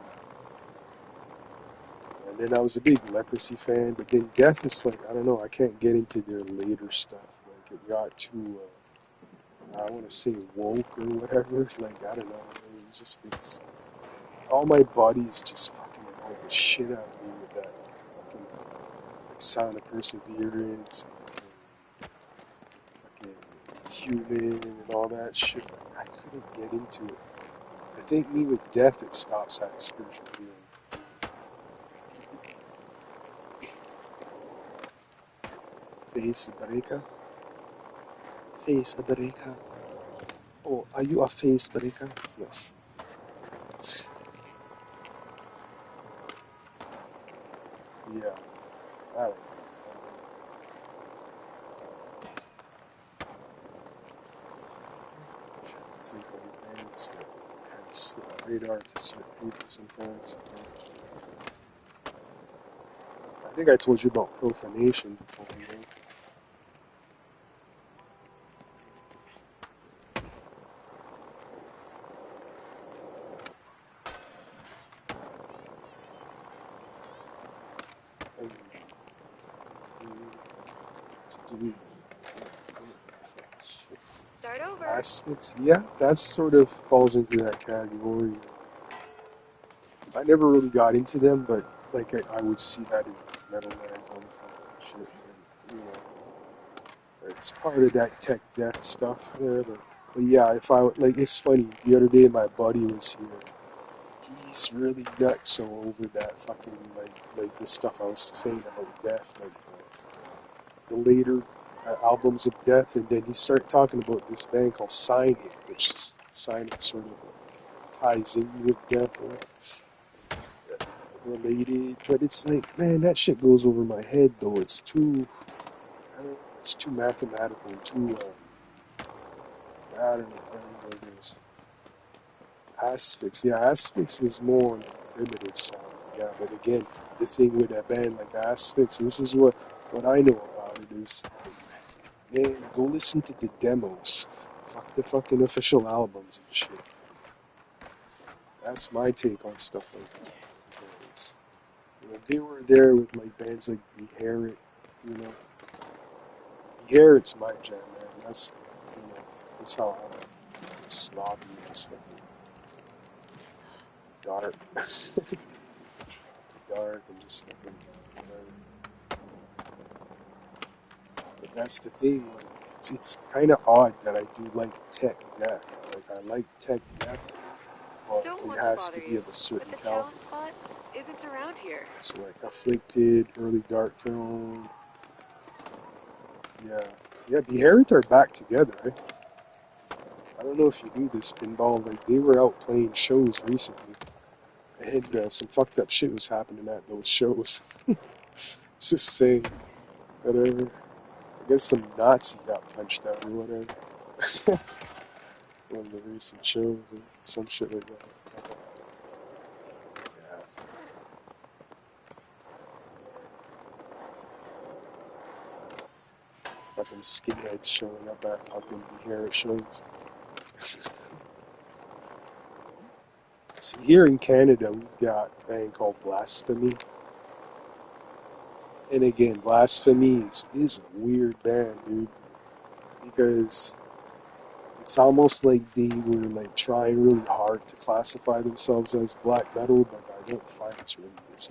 and then I was a big Leprosy fan, but then Death is like I don't know, I can't get into their later stuff. Like it got too I want to say woke or whatever. Like I don't know, it's all my body's just fucking annoyed the shit out of me with that fucking Sound of Perseverance, and fucking Human, and all that shit. Like, I couldn't get into it. I think me with Death, it stops at spiritual healing. Face breaker? Face breaker? Oh, are you a face breaker? No. Yeah, I don't know. It's like a bands that have radar to certain people sometimes. I think I told you about profanation before, you know? And, Start over. aspects, yeah, that sort of falls into that category. I never really got into them, but like I would see that in metal bands all the time. And shit, and, you know, it's part of that tech death stuff there. But yeah, if I like, it's funny. The other day, my buddy was here. He's really nuts over that fucking like the stuff I was saying about death, like the later albums of death, and then he started talking about this band called Sign It, which is Sign It sort of ties in with death or related, but it's like, man, that shit goes over my head though. It's too, I don't know, it's too mathematical, too, I don't know what it is. Asphyx, yeah, Asphyx is more on the primitive side, yeah, but again, the thing with that band like Asphyx, this is what I know about it is, man, go listen to the demos. Fuck the fucking official albums and shit. That's my take on stuff like that. Because, you know, they were there with like bands like Beherit, you know. Beherit's my jam, man. That's, you know, that's how I'm snobby and just fucking dark. Dark and just fucking whatever. But that's the thing, like, it's kind of odd that I do like tech death. Like, I like tech death, but Don't it want to has bother to be you, of a but certain the caliber. challenge spot isn't around here. So like Afflicted, Early Dark Throne, yeah. Yeah, Beherit are back together, eh? I don't know if you knew this, Pinball, like they were out playing shows recently, and some fucked up shit was happening at those shows. Just saying, whatever. I guess some Nazi got punched out or whatever. One of the recent shows or some shit like that. Yeah. Fucking skinheads showing up at fucking Beherit shows. See, here in Canada, we've got a band called Blasphemy. And again, Blasphemy is a weird band, dude. Because it's almost like they were like trying really hard to classify themselves as black metal, but I don't find it's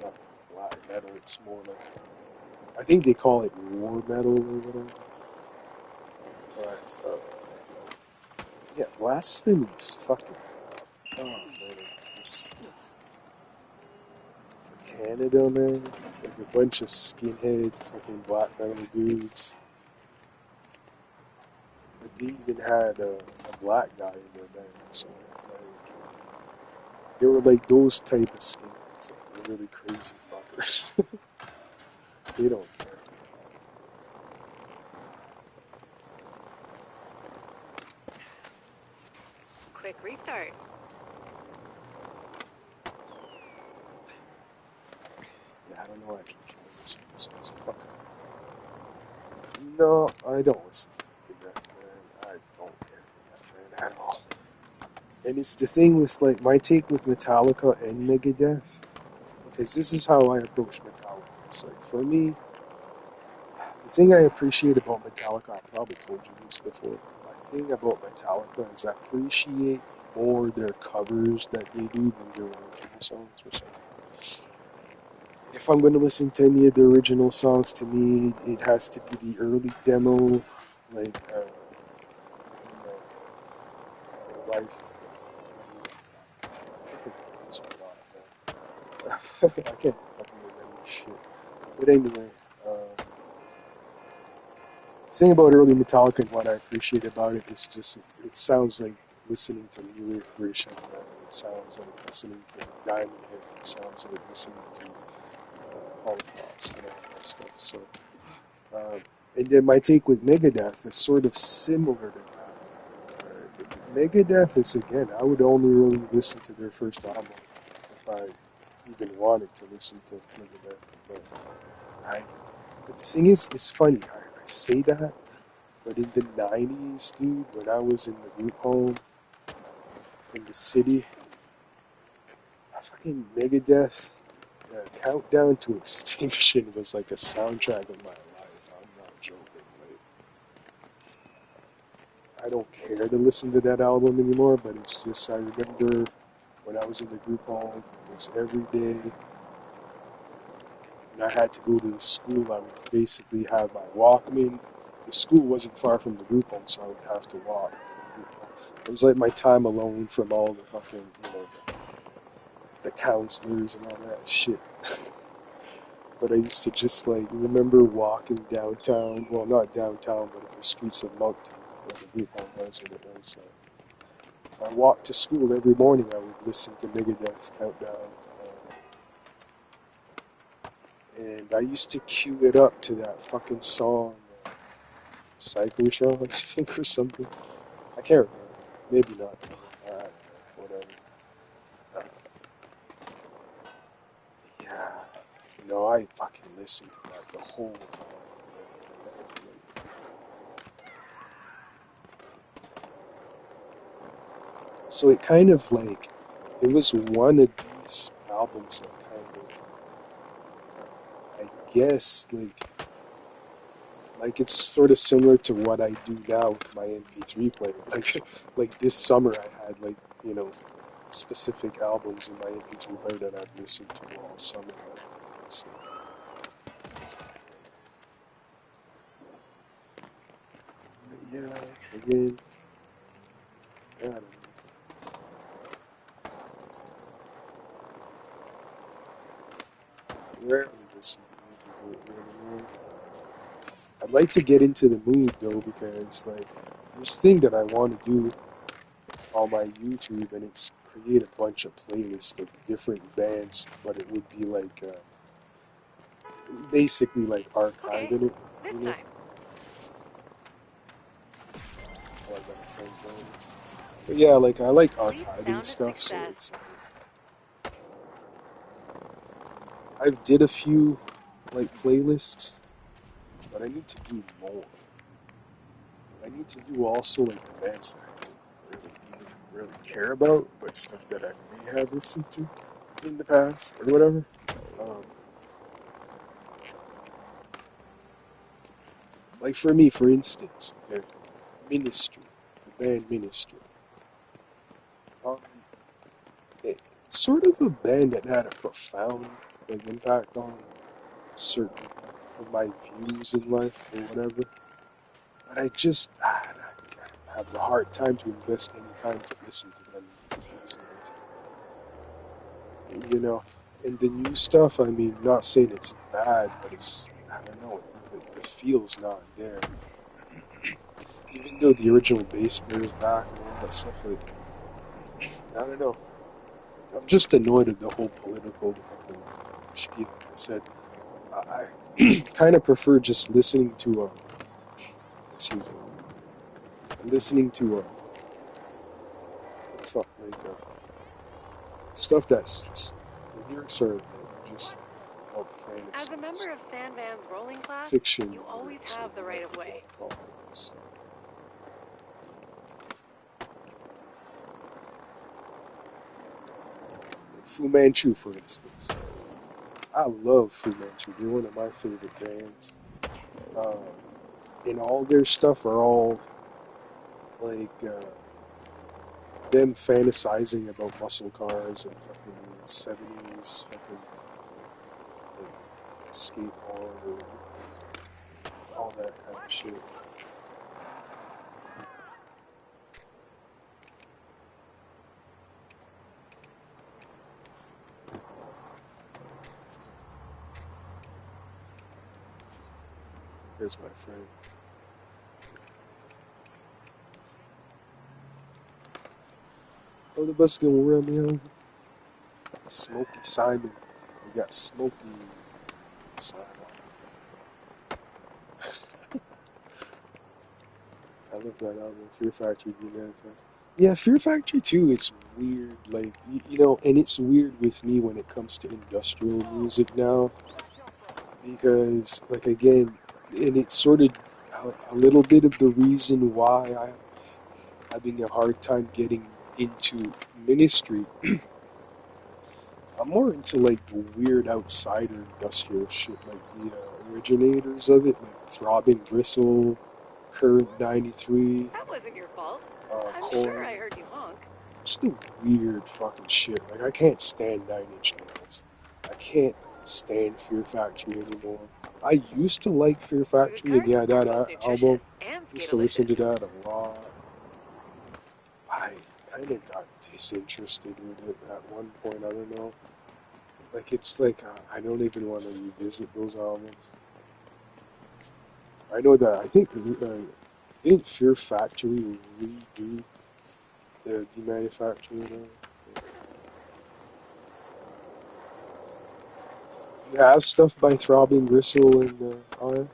not black metal, it's more like, I think they call it war metal or whatever. But, yeah, Blasphemy's fucking, oh man, just, for Canada, man, like a bunch of skinhead fucking black metal dudes. But they even had a black guy in their band, so like, they were like those type of skinheads, like really crazy fuckers. They don't care. Quick restart. Yeah, I don't know why I keep killing this one. This one's fucking. No, I don't listen to Megadeth, man. I don't care for that band at all. And it's the thing with like my take with Metallica and Megadeth, because this is how I approach Metallica. It's like for me, the thing I appreciate about Metallica, I probably told you this before. My thing about Metallica is I appreciate more their covers that they do than their original songs for some reason. If I'm going to listen to any of the original songs, to me, it has to be the early demo, like, you know, their life. I can't fucking remember shit. But anyway, the thing about early Metallica and what I appreciate about it is just it sounds like listening to New Irish and it sounds like listening to Diamond Head. It sounds like listening to Holocaust and all that stuff. So, and then my take with Megadeth is sort of similar to that. Megadeth is again, I would only really listen to their first album if I even wanted to listen to Megadeth. But but the thing is, it's funny. I say that, but in the '90s, dude, when I was in the group home in the city, fucking Megadeth, Countdown to Extinction was like a soundtrack of my life. I'm not joking. Like, I don't care to listen to that album anymore, but it's just, I remember when I was in the group home, it was every day. and I had to go to the school, I would basically have my Walkman. The school wasn't far from the group home, so I would have to walk. It was like my time alone from all the fucking, the counselors and all that shit. But I used to just like remember walking downtown, well not downtown, but in the streets of Moncton, where the group home was, and it was. I walked to school every morning. I would listen to Megadeth Countdown, and I used to cue it up to that fucking song, Psychotron, I think, or something. I can't remember. Maybe not. Whatever. Uh, yeah. I fucking listened to that the whole time. So it kind of like, it was one of these albums that kind of, I guess, like it's sort of similar to what I do now with my MP3 player. Like this summer I had specific albums in my MP3 player that I've listened to all summer. So, yeah, again, I don't know. Rarely listen to music anymore. I'd like to get into the mood though, because like this thing that I want to do on my YouTube, and it's create a bunch of playlists of different bands, but it would be like basically like archiving it, this you know. time. So I got a friend going. But yeah, like I like Please archiving sound a stuff, so success. it's I've did a few like playlists, but I need to do more. I need to do also like the bands that I don't really care about, but stuff that I may have listened to in the past or whatever. Um, like for me, for instance, okay, Ministry, the band Ministry. Um, it's sort of a band that had a profound like impact on certain of my views in life or whatever. But I just I have a hard time to invest any time to listen to them these days. And the new stuff, I mean, not saying it's bad, but I don't know, the feel's not there. Even though the original bass player is back and all that stuff, like, I don't know. I'm just annoyed at the whole political fucking spiel. Like I said, I kind of prefer just listening to excuse me, listening to fuck, like, stuff that's just, the lyrics are like, just all As fantasy, a member of San Van's rolling class, fiction you always lyrics, or have the right of whatever you way. want to call it. Fu Manchu, for instance. I love Fu Manchu. They're one of my favorite bands. Um, and all their stuff are all like them fantasizing about muscle cars and fucking 70s fucking like, skateboard or all that kind of shit. There's my friend. Oh, the bus going around me over. Smokey Simon. We got Smokey Simon. I love that album, Fear Factory B Manifest. Yeah, Fear Factory too. It's weird, like and it's weird with me when it comes to industrial music now, because like again, and it's sort of a little bit of the reason why I'm having a hard time getting into Ministry. I'm more into like the weird outsider industrial shit, like the originators of it, like Throbbing Gristle, Current 93, That wasn't your fault. I'm sure Korn. I heard you honk. Just the weird fucking shit. Like I can't stand Nine Inch Nails. I can't. stand Fear Factory anymore. I used to like Fear Food Factory, and carts yeah, are that both nutritious album, and used to listen to scatolicious. that a lot. I kind of got disinterested with it at one point. I don't know. Like it's like I don't even want to revisit those albums. I know that I think didn't Fear Factory redo the demanufacturing now? You have stuff by Throbbing Gristle and on it?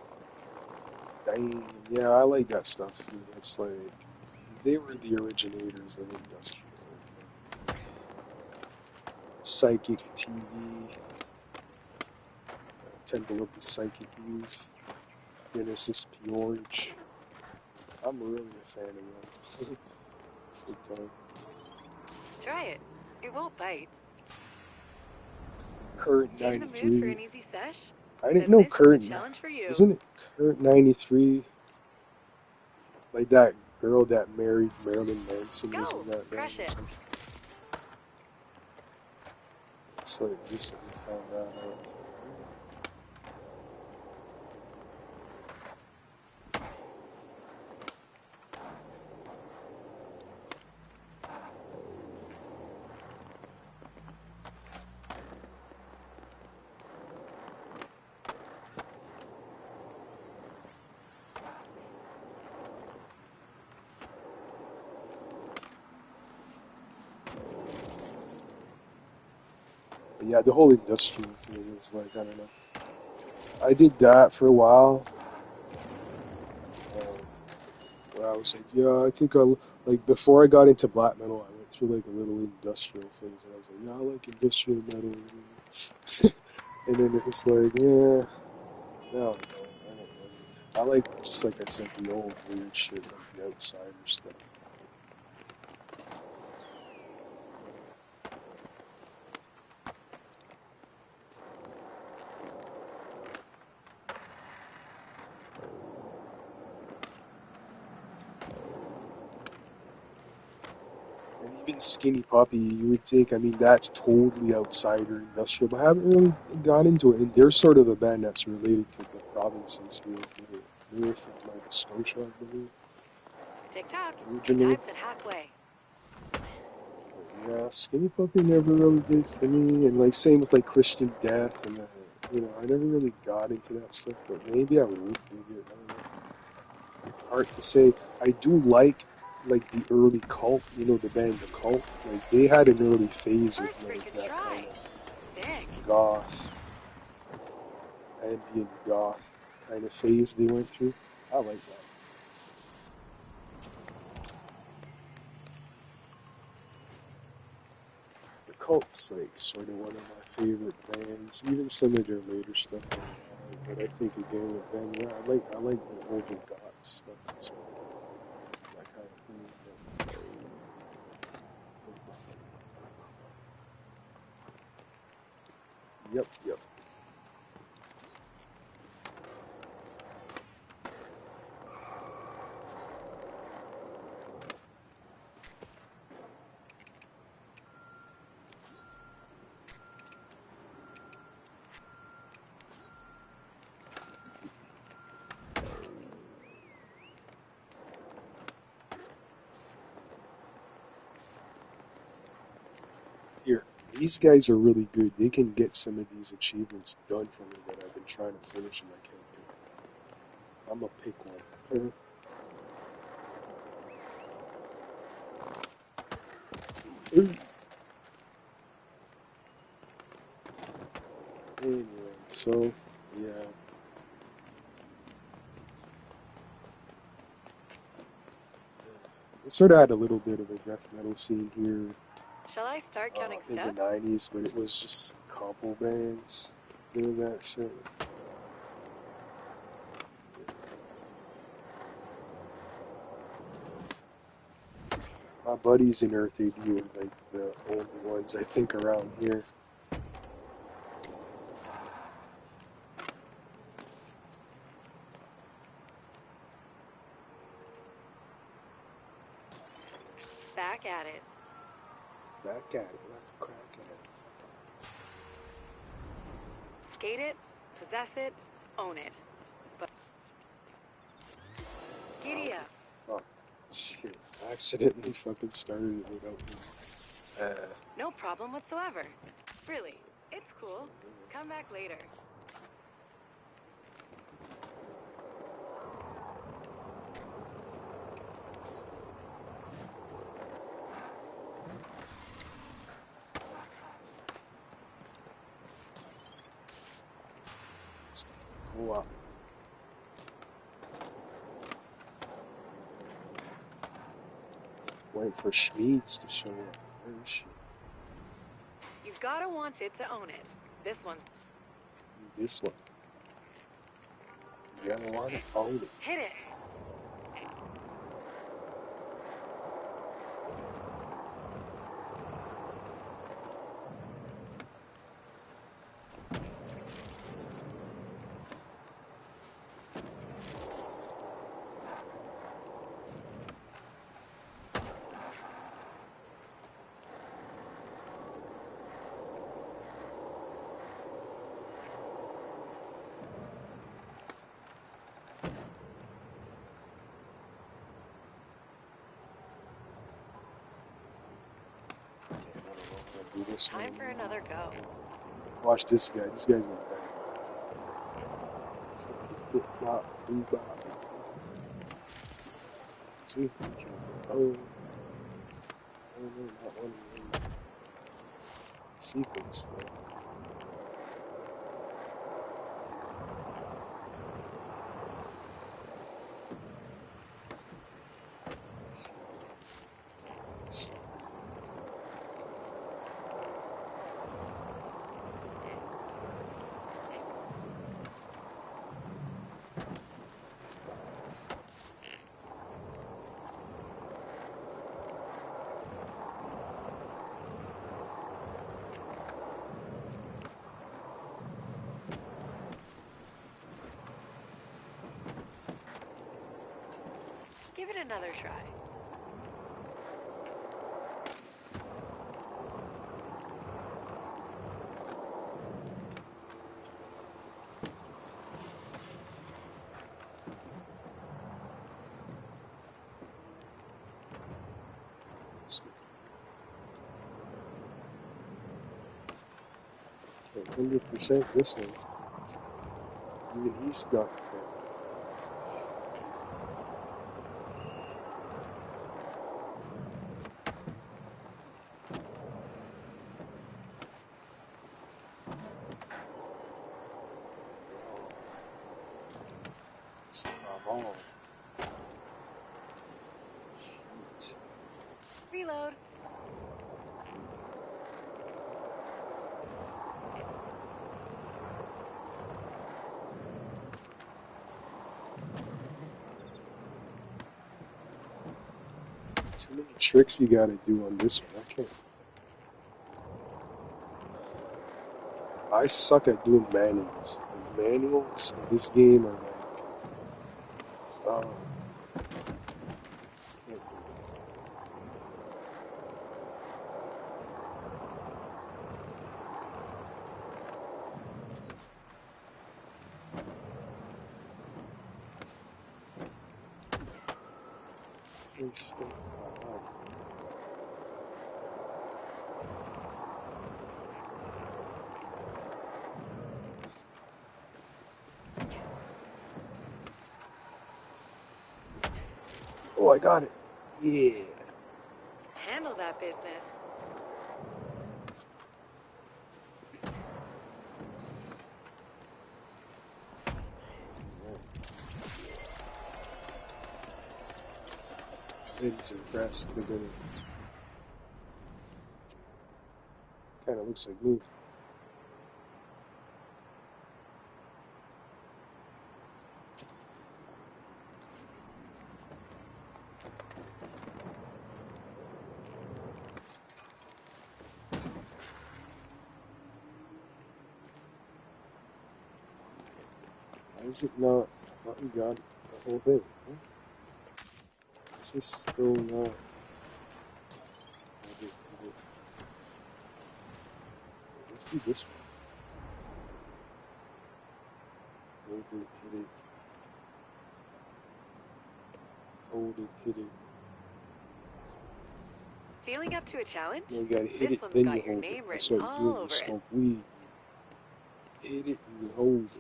Dang, yeah, I like that stuff. Dude. It's like they were the originators of industrial. Psychic TV, Temple of the Psychic Youth, Genesis George. I'm really a fan of them. Big time. Try it. It won't bite. Current In the mood for 93. an easy sesh? I didn't Then know this is the Current. challenge for you. Isn't it Current 93? Like that girl that married Marilyn Manson was Go! in that band Crush or it. something. It's like recently found that out. But yeah, the whole industrial thing is like, I don't know. I did that for a while. Where I was like, yeah, I think like before I got into black metal, I went through like a little industrial phase, and I was like, yeah, I like industrial metal. And then it was like, yeah, no, I don't really. I like, just like I said, the old weird shit, like the outsider stuff. And even Skinny Puppy, you would think, I mean, that's totally outsider industrial, but I haven't really got into it. And they're sort of a band that's related to the provinces here. They're from Nova Scotia, I believe, Tick-tock. Your originally. time's at halfway. Yeah, Skinny Puppy never really did for me, and like same with like Christian Death, and I never really got into that stuff. But maybe I would dig it. I don't know. Hard to say. I do like the early Cult. The band The Cult. Like they had an early phase of First like freaking that kind try. of Sick. goth, ambient goth kind of phase they went through. I like that. The Cult's like sort of one of my favorite bands. Even some of their later stuff I don't like, but I think again with them, yeah, I like the older goth stuff as well. That kind of thing. Yep, yep. Here, these guys are really good. They can get some of these achievements done for me that I've been trying to finish and I can't do. I'm gonna pick one. Anyway, so yeah. It sort of had a little bit of a death metal scene here Shall I start counting in the steps? 90s, but it was just couple bands doing that shit. My buddies in Earth AD were like the only ones I think around here. Back at it. Back at it, like a crack at it. Skate it, possess it, own it. But giddy up. Oh, shit. I accidentally fucking started it without me. No problem whatsoever. Really, it's cool. Come back later. Go up. Wait for Schmeeds to show up first. You've gotta want it to own it. This one. This one. You gotta want to own it. Hit it. Do this Time for another go. Watch this guy. This guy's gonna see? Oh, no, not one of the sequence though. Give it another try. Okay, 100% this one. Even he's stuck. Oh. Shit. Reload. Too many tricks you gotta do on this one. I can't. I suck at doing manuals. And manuals in this game are like, can't do it. This stuff. Oh, I got it. Yeah. Handle that business. Flynn's impressed. They're gonna. Kind of looks like me. Why is it not? I thought we got the whole thing. What? This is still not. Let's do this one. hit it, hold it, hit it. Feeling up to a challenge? No, you gotta hit This it, one's then got you your hold it. name That's written what you do all when you over it. smoke weed. You hit it and you hold it.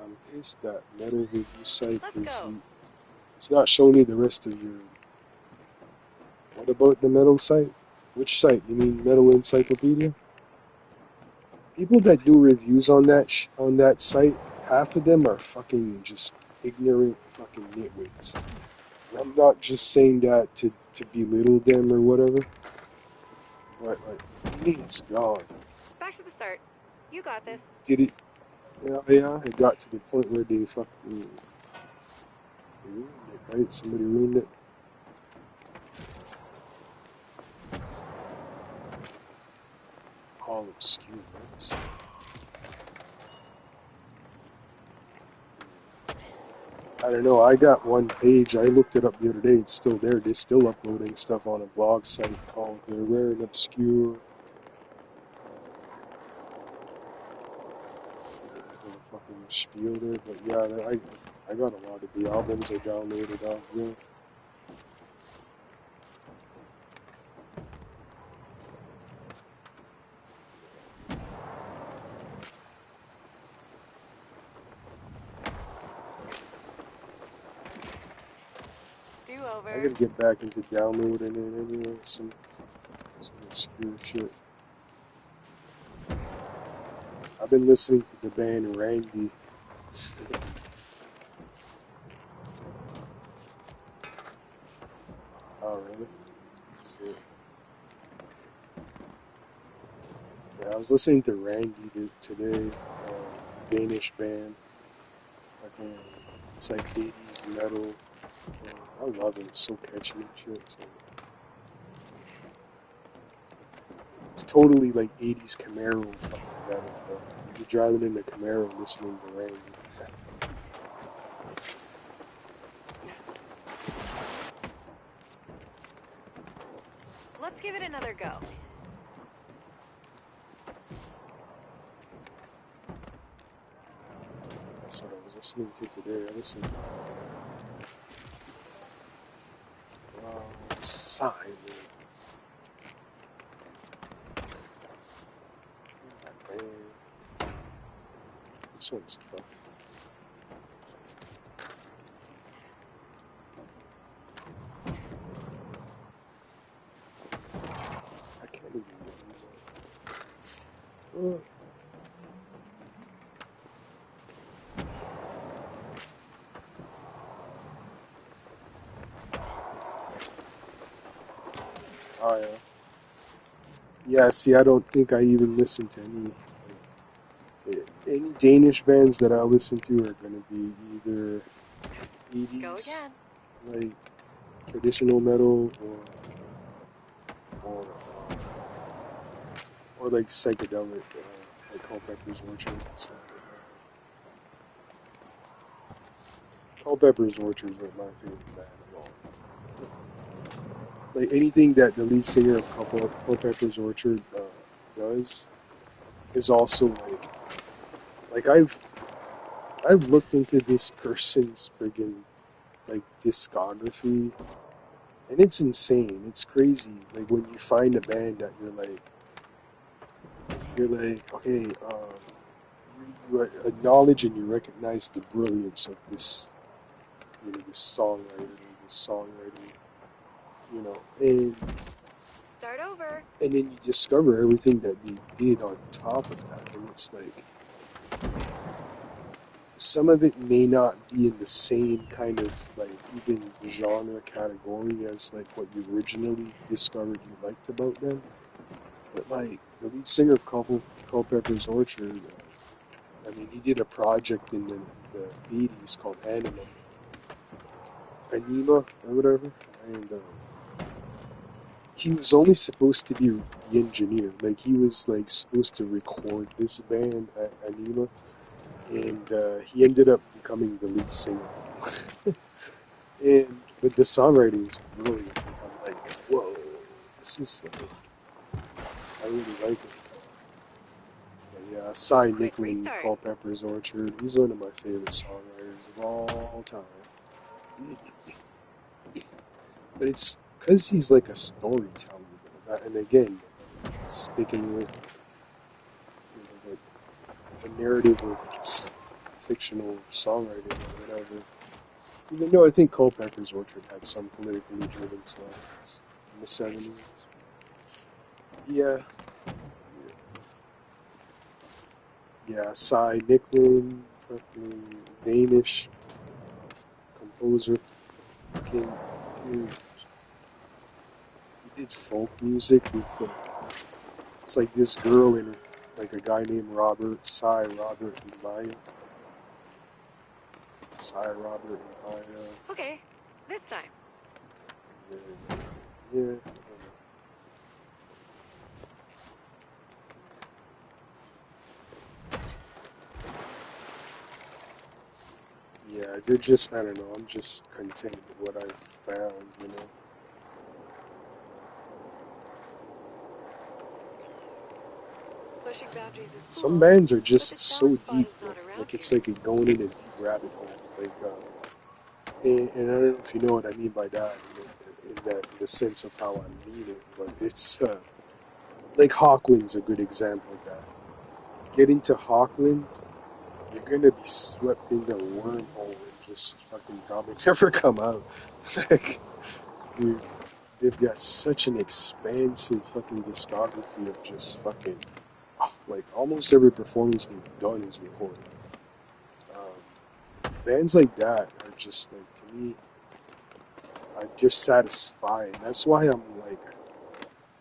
I'm pissed that metal review site Let's is go. it's not showing me the rest of your. What about the metal site? Which site? You mean Metal Encyclopedia? People that do reviews on that site, half of them are fucking just ignorant fucking nitwits. And I'm not just saying that to belittle them or whatever, but like, please God, Back to the start. You got this. did it? Yeah, it got to the point where they fucking ruined it, right? Somebody ruined it. All obscure medicine. I don't know. I got one page. I looked it up the other day. It's still there. They're still uploading stuff on a blog site called "The Rare and Obscure." Fucking spiel there, but yeah, I got a lot of the albums I downloaded off there. Do I over. gotta get back into downloading it anyway. Some obscure shit. I've been listening to the band Randy. Oh, really? Shit. Yeah, I was listening to Randy today, Danish band. Fucking, it's like 80s metal. I love it. It's so catchy and shit. So, it's totally like 80s Camaro fucking metal. Bro. You're driving in a Camaro listening to Randy. Let's give it another go. That's what I was listening to today. I listened to Simon. Man. This one's tough. I can't even believe it. Oh, yeah. Yeah, see, I don't think I even listen to any Danish bands that I listen to are going to be either Go 80s, again. like traditional metal, or, or like psychedelic, like Culpepper's Orchard. So, Culpepper's Orchard is like my favorite band of all time. Like anything that the lead singer of Culpepper's Orchard does is also like I've looked into this person's friggin' like discography, and it's insane. It's crazy. Like when you find a band that you're like, okay, you acknowledge and you recognize the brilliance of this, this songwriter, and Start over. and then you discover everything that they did on top of that, and it's like some of it may not be in the same kind of like even genre category as like what you originally discovered you liked about them, but like the lead singer of Culpepper's Orchard, I mean, he did a project in the 80s called Anima or whatever, and he was only supposed to be the engineer. Like he was like supposed to record this band Anima, and he ended up becoming the lead singer. But the songwriting is brilliant. I'm like, whoa, this is like, I really like it. But Yeah, Cy Quick Nicklin, restart. Culpepper's Orchard. He's one of my favorite songwriters of all time. But it's because he's like a storyteller, and again, sticking with the narrative of just fictional songwriting or whatever. Even though I think Culpepper's Orchard had some politically driven songs in the 70s. Yeah, yeah, Cy Nicklin, fucking Danish composer, fucking, dude, he did folk music with, it's like this girl and like a guy named Robert, Robert, and Maya. Robert, and Maya. Okay, this time. Yeah. Yeah, they're just, I don't know, I'm just content with what I've found, you know. Pushing boundaries is Some cool, bands are but the just so challenge spot deep, is though. not around Like, here. it's like going in a deep rabbit hole. Like, and I don't know if you know what I mean by that, in the sense of how I mean it, but it's, like Hawkwind's a good example of that. Get into Hawkwind, you're gonna be swept into a wormhole and just fucking probably never come out. Like, dude, they've got such an expansive fucking discography of just fucking, like, almost every performance they've done is recorded. Bands like that are just, like, to me, are just satisfying. That's why I'm like,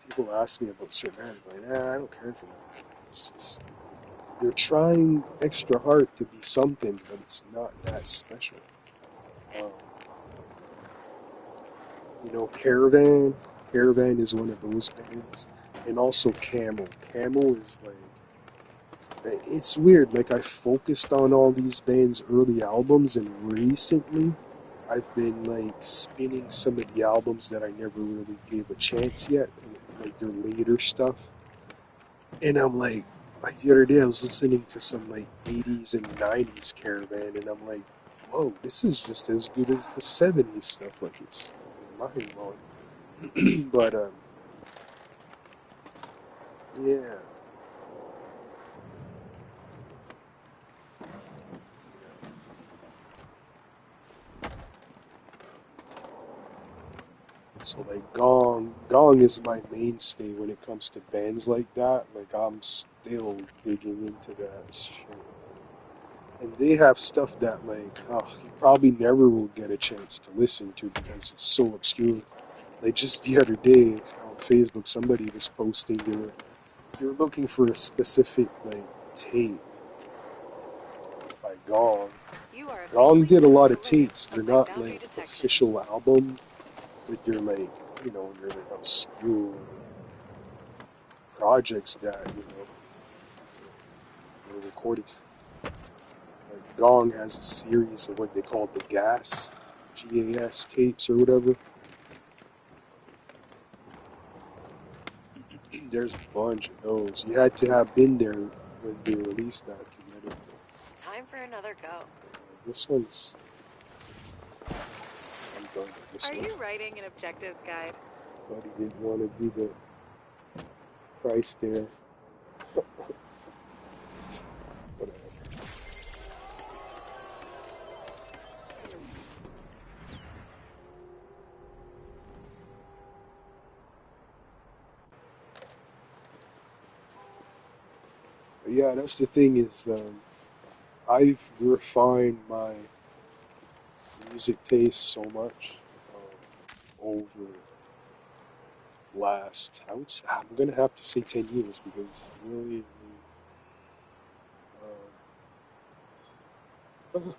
people ask me about certain bands, I'm like, I don't care for that. It's just, they're trying extra hard to be something, but it's not that special. Um, Caravan. Caravan is one of those bands. And also Camel. Camel is like, it's weird. Like, I focused on all these bands' early albums, and recently I've been like spinning some of the albums that I never really gave a chance yet, like their later stuff. And I'm like the other day I was listening to some like 80s and 90s Caravan, and I'm like, whoa, this is just as good as the 70s stuff. Like, it's mind blowing. But yeah. So like Gong is my mainstay when it comes to bands like that. Like, I'm still digging into that shit. And they have stuff that, like, you probably never will get a chance to listen to because it's so obscure. Like, just the other day on Facebook, somebody was posting they were looking for a specific like tape by Gong. You are Gong officially did a set lot to of the limit tapes. of They're my not boundary like detection. official album, but they're like, they're like obscure projects that were recorded. Like, Gong has a series of what they call the GAS tapes or whatever. There's a bunch of those. You had to have been there when they released that to get it. Time for another go. This one's, I'm done with this Are one. you writing an objectives guide? Buddy didn't want to do the price there. Whatever. But yeah, that's the thing is, I've refined my music taste so much over last, I'm gonna have to say 10 years because really,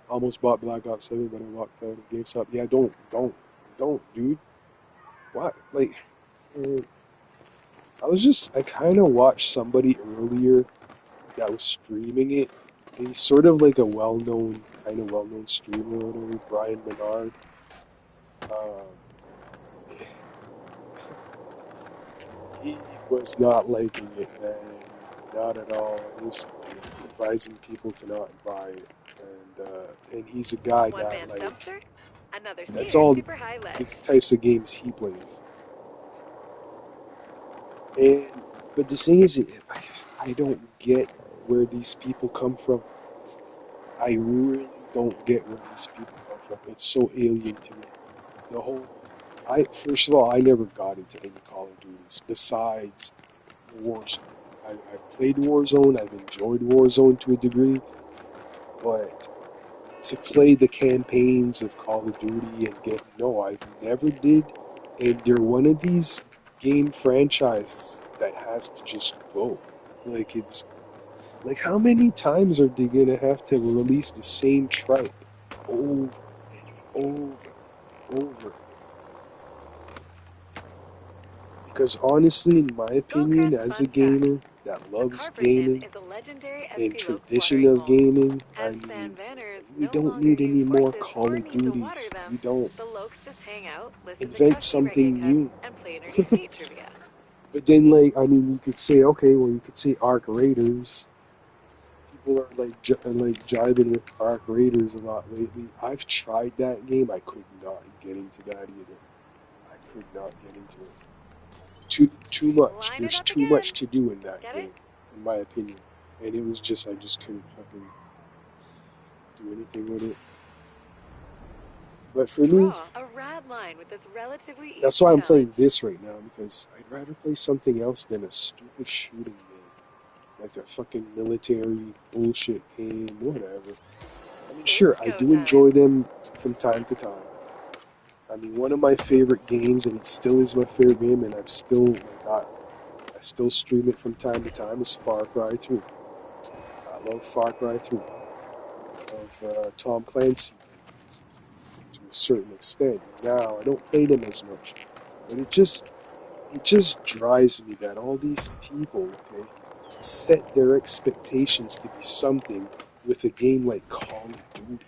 almost bought Black Ops 7, but I walked out of GameStop. Yeah, don't, dude. What? Like, uh, I kind of watched somebody earlier that was streaming it. He's sort of like a kind of well-known streamer or whatever, Brian Menard. Um, he was not liking it, man. not at all. He was advising people to not buy it, and he's a guy One that man's like dumpster, another that's steer all super high the ledge. types of games he plays. And but the thing is, I don't get where these people come from. I really don't get where these people come from. It's so alien to me. The whole, I first of all, I never got into any Call of Duties besides Warzone. I've played Warzone. I've enjoyed Warzone to a degree, but to play the campaigns of Call of Duty and get no, I never did. And they're one of these game franchises that has to just go. Like it's like how many times are they gonna have to release the same tripe over and over and over? Because honestly, in my opinion, Skullcrack's as a fun fact. gamer that The loves Carpershin gaming is a legendary and FC tradition watering of hole. gaming, I As mean, San Vanners we no don't longer need use any more horses Call or of need to water Duties. them, We don't the Lokes just hang out, listen to invent crusty reggae something cuts, new. and play nerdy state trivia. But then, like, I mean, you could say, okay, well, you could say Arc Raiders. People are like, like jiving with Arc Raiders a lot lately. I've tried that game. I could not get into that either. I could not get into it. Too much. Line it There's up too much again. to do in that Get it? game, in my opinion. And it was just, I just couldn't fucking do anything with it. But for me, Draw a rad line with this relatively that's easy why I'm challenge. playing this right now, because I'd rather play something else than a stupid shooting game. Like a fucking military bullshit game, whatever. I mean, It's sure, I go do time. enjoy them from time to time. I mean, one of my favorite games, and it still is my favorite game, and I've still, like, I still stream it from time to time, is Far Cry 3. I love Far Cry 3. I love Tom Clancy games to a certain extent. Now, I don't play them as much, but it just drives me that all these people, okay, set their expectations to be something with a game like Call of Duty.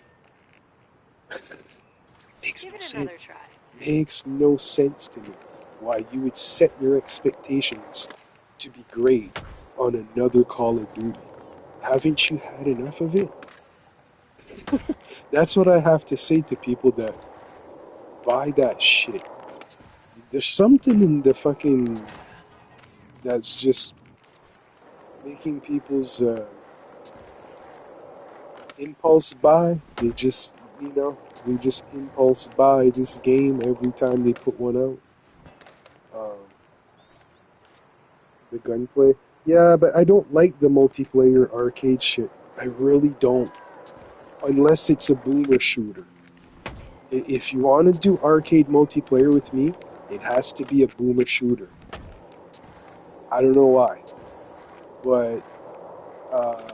Makes Give no it another sense. try. Makes no sense to me why you would set your expectations to be great on another Call of Duty. Haven't you had enough of it? That's what I have to say to people that buy that shit. There's something in the fucking that's just making people's impulse buy. They just impulse buy this game every time they put one out. Um, the gunplay. Yeah, but I don't like the multiplayer arcade shit. I really don't. Unless it's a boomer shooter. If you want to do arcade multiplayer with me, it has to be a boomer shooter. I don't know why, but uh,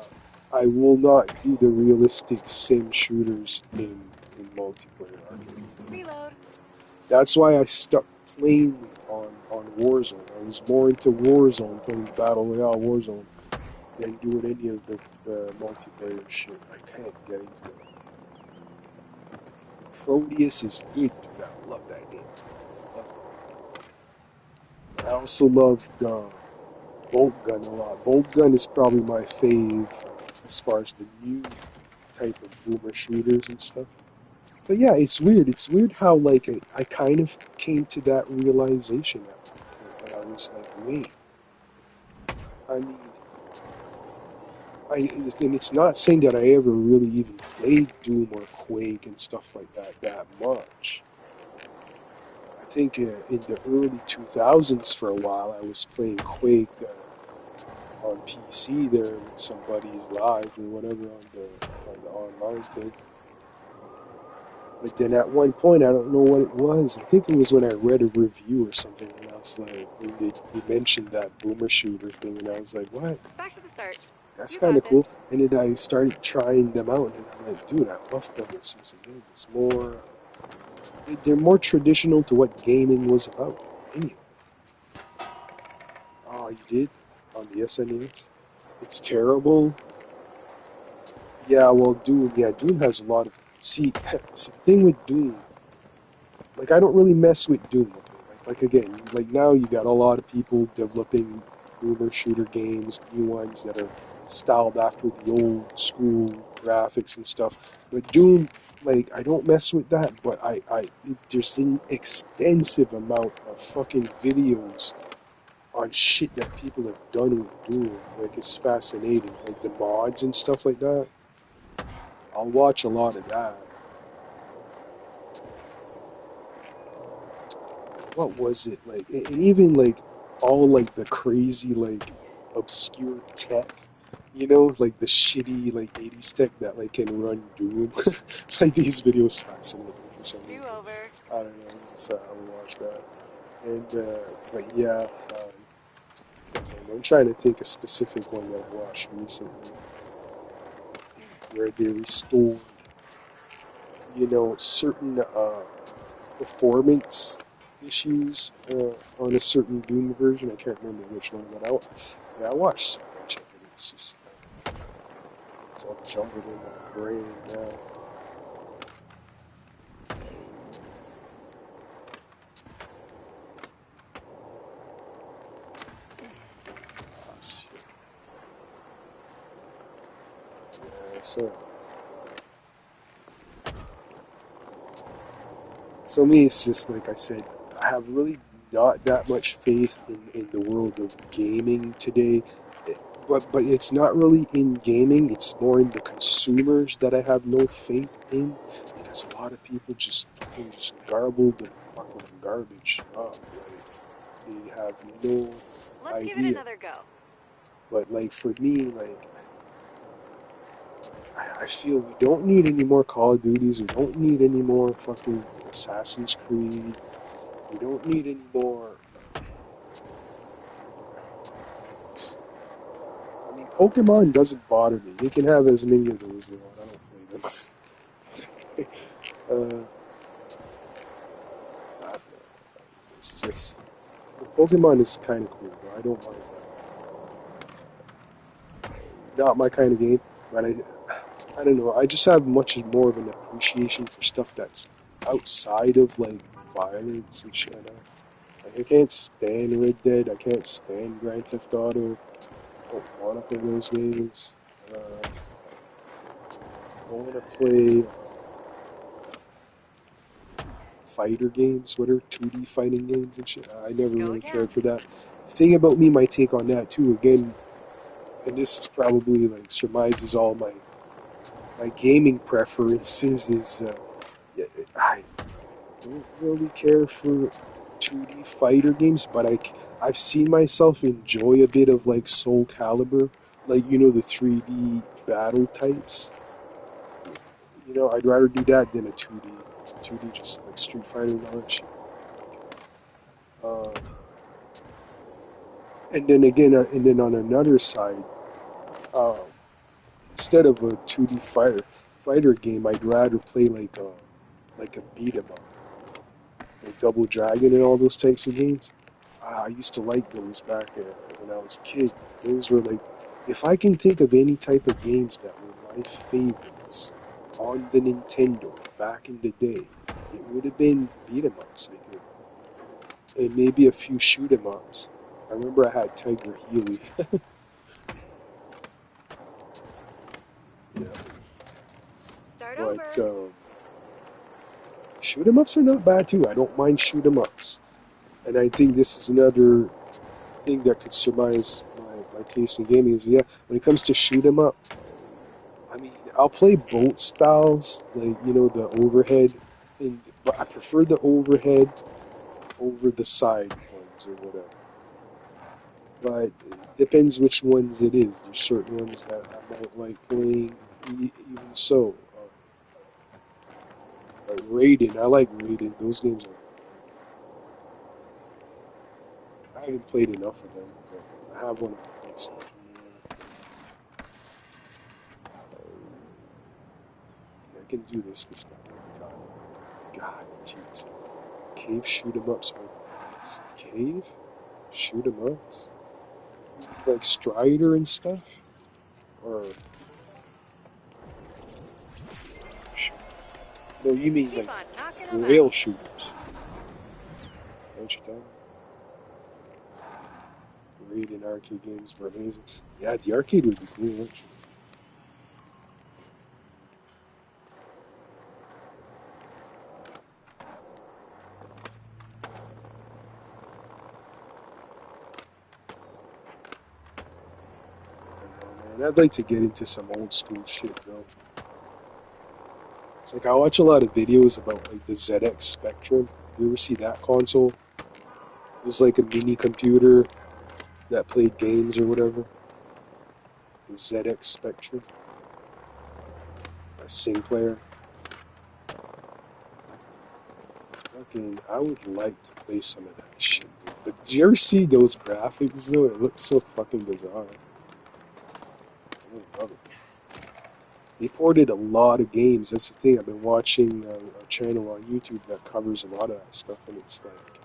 I will not do the realistic sim shooters in multiplayer arcade. Reload. That's why I stuck plainly on Warzone. I was more into Warzone, playing Battle Royale Warzone, than doing any of the multiplayer shit. I can't get into it. Proteus is good, dude. I love that game. Love it. I also love Bolt Gun a lot. Bolt Gun is probably my fave as far as the new type of boomer shooters and stuff. But yeah, it's weird. It's weird how like I kind of came to that realization at one point that I was like, wait, I mean, and it's not saying that I ever really even played Doom or Quake and stuff like that much. I think in the early 2000s for a while I was playing Quake on PC there with some buddies live or whatever on the online thing. But then at one point, I don't know what it was. I think it was when I read a review or something, and I was like, when they mentioned that boomer shooter thing, and I was like, what? Back to the start. That's You kind of got this. cool. And then I started trying them out, and I'm like, dude, I love Boomer Simpson games. It's more, they're more traditional to what gaming was about. Anyway, oh, you did on the SNES. It's terrible. Yeah, well, Doom. Yeah, Doom has a lot of. See, the thing with Doom, like I don't really mess with Doom. Okay? Like again, like now you got a lot of people developing boomer shooter games, new ones that are styled after the old school graphics and stuff. But Doom, like, I don't mess with that, but there's an extensive amount of fucking videos on shit that people have done with Doom. Like, it's fascinating. Like, the mods and stuff like that. I'll watch a lot of that. What was it? Like, and even, like, all, like, the crazy, like, obscure tech, you know? Like, the shitty, like, 80s tech that, like, can run Doom. Like, these videos fascinate me for some Do reason. over. I don't know, just, I'll watch that. And, but yeah, I'm trying to think a specific one that I watched recently where they restored, you know, certain performance issues on a certain Doom version. I can't remember which one, but I watched so much of it. It's just it's all jumbled in my brain now. Oh, shit. Yeah, so me, it's just like I said, I have really not that much faith in the world of gaming today. But it's not really in gaming, it's more in the consumers that I have no faith in, because a lot of people just fucking just garble the fucking garbage up. Like, they have no Let's give it idea. another go. But like for me, like I feel we don't need any more Call of Duties, we don't need any more fucking Assassin's Creed, we don't need any more. I mean, Pokemon doesn't bother me. They can have as many of those as they want. I don't play them. It's just Pokemon is kind of cool. Though. I don't mind that. Not my kind of game, but I don't know. I just have much more of an appreciation for stuff that's outside of like violence and shit. Like, I can't stand Red Dead. I can't stand Grand Theft Auto. I don't want to play those games. I want to play fighter games, what are 2D fighting games and shit. I never Go really again. cared for that. The thing about me, my take on that too, again, and this is probably like surmises all my gaming preferences, is I don't really care for 2D fighter games, but I've seen myself enjoy a bit of like Soul Calibur, like, you know, the 3D battle types. You know, I'd rather do that than a 2D. 2D just like Street Fighter and all that shit. Um, and then again, and then on another side, um, instead of a 2D fighter game, I'd rather play like a beat 'em up, like Double Dragon and all those types of games. I used to like those back when I was a kid. Those were like, if I can think of any type of games that were my favorites on the Nintendo back in the day, it would have been beat 'em ups, like, and maybe a few shoot 'em ups. I remember I had Tiger Healy. Yeah. Start But over. shoot 'em ups are not bad too. I don't mind shoot 'em ups, and I think this is another thing that could surmise my taste in gaming. Is, yeah, when it comes to shoot 'em up, I mean, I'll play both styles, like, you know, the overhead, but I prefer the overhead over the side ones or whatever. But it depends which ones it is. There's certain ones that I might like playing. Even so, Raiden, I like Raiden. Those games are. I haven't played enough of them, but I have one of my PC. I can do this time. Oh my God, teens. Cave shoot 'em ups are the best. Cave shoot 'em ups, like Strider and stuff, or no? You mean Keep like on knocking them rail out. shooters? Don't you think? great and arcade games were amazing. Yeah, the arcade would be cool, actually. I don't know, man. I'd like to get into some old school shit, though. It's like I watch a lot of videos about like the ZX Spectrum. You ever see that console? It was like a mini computer that played games or whatever. The ZX Spectrum, a Sinclair. Fucking, I would like to play some of that shit, dude. But did you ever see those graphics though? It looks so fucking bizarre. I love it. They ported a lot of games. That's the thing. I've been watching a channel on YouTube that covers a lot of that stuff, and it's like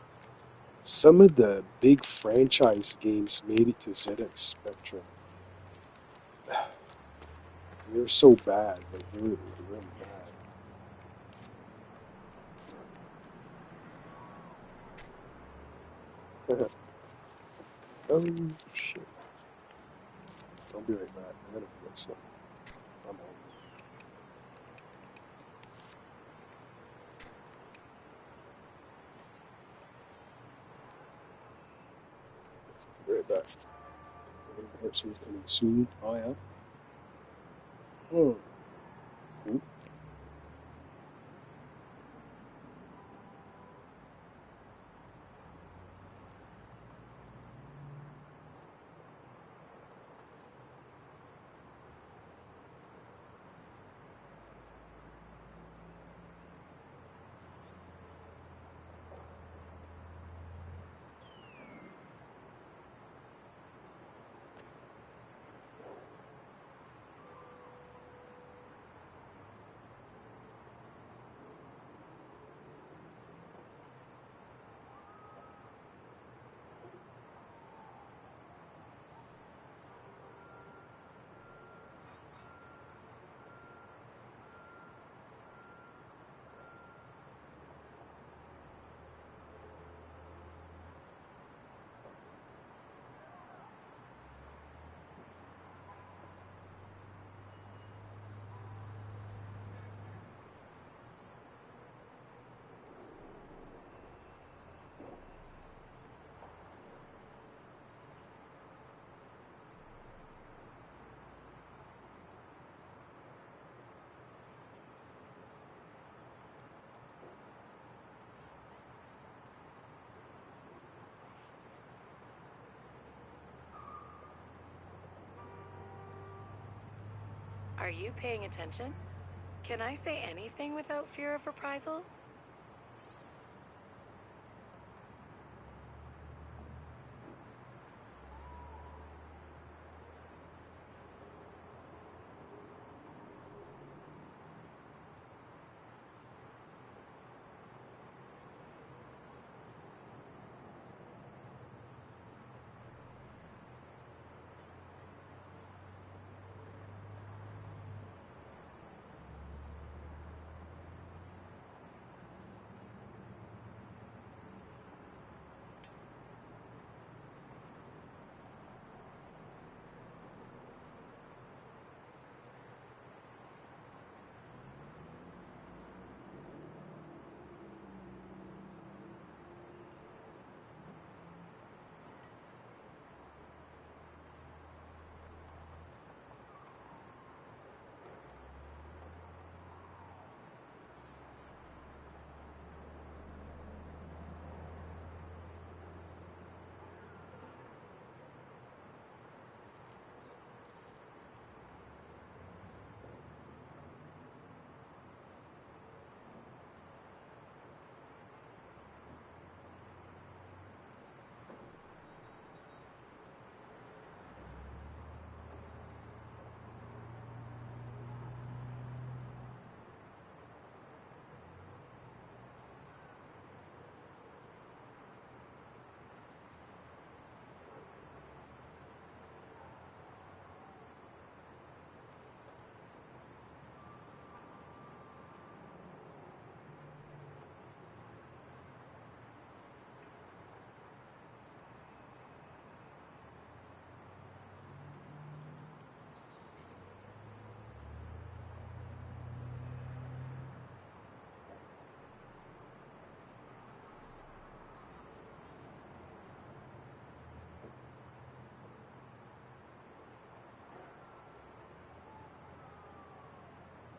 some of the big franchise games made it to ZX Spectrum. They were so bad, like really, really bad. Oh shit! I'll be right back. I gotta get something. I'm home. Be right back. Parcels coming soon. Oh yeah. Hmm. Cool. Are you paying attention? Can I say anything without fear of reprisals?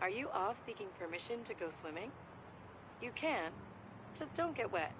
Are you off seeking permission to go swimming? You can, just don't get wet.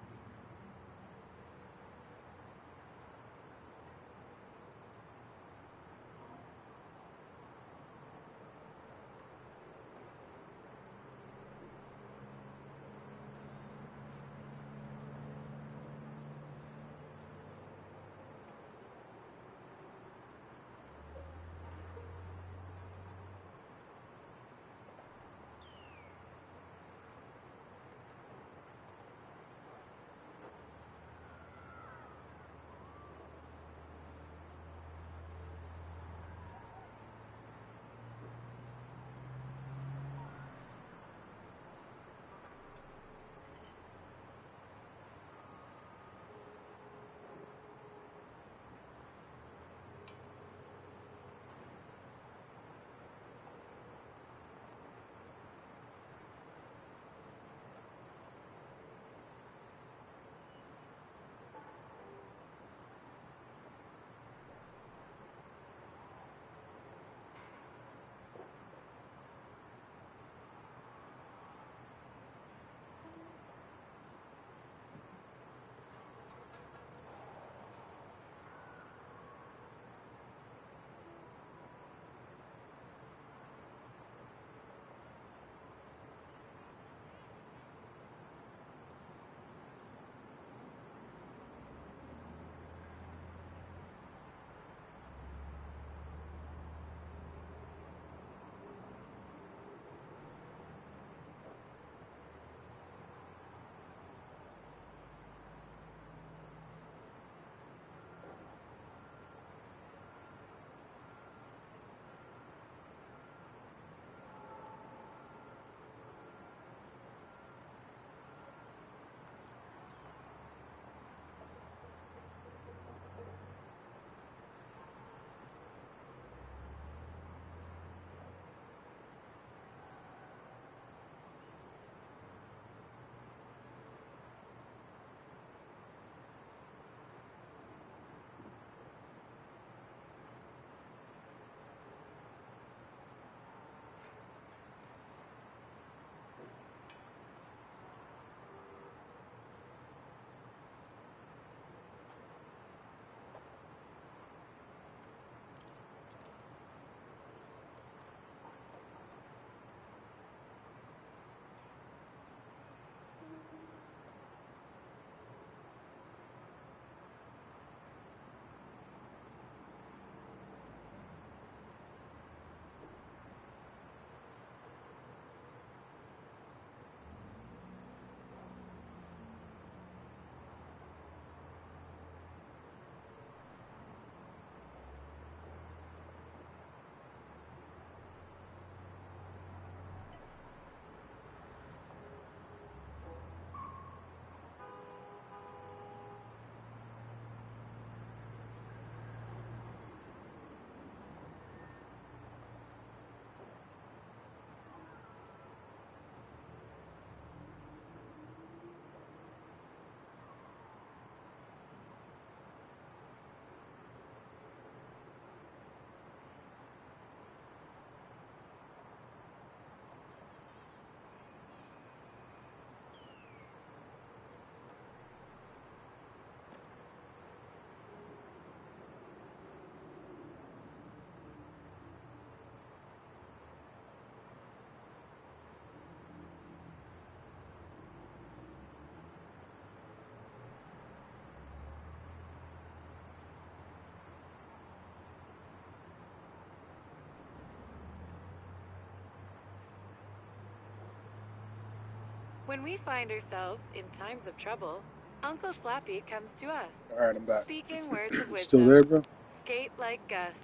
When we find ourselves in times of trouble, Uncle Slappy comes to us, Alright, I'm back. speaking words of wisdom. Still there, bro? Skate like Gus.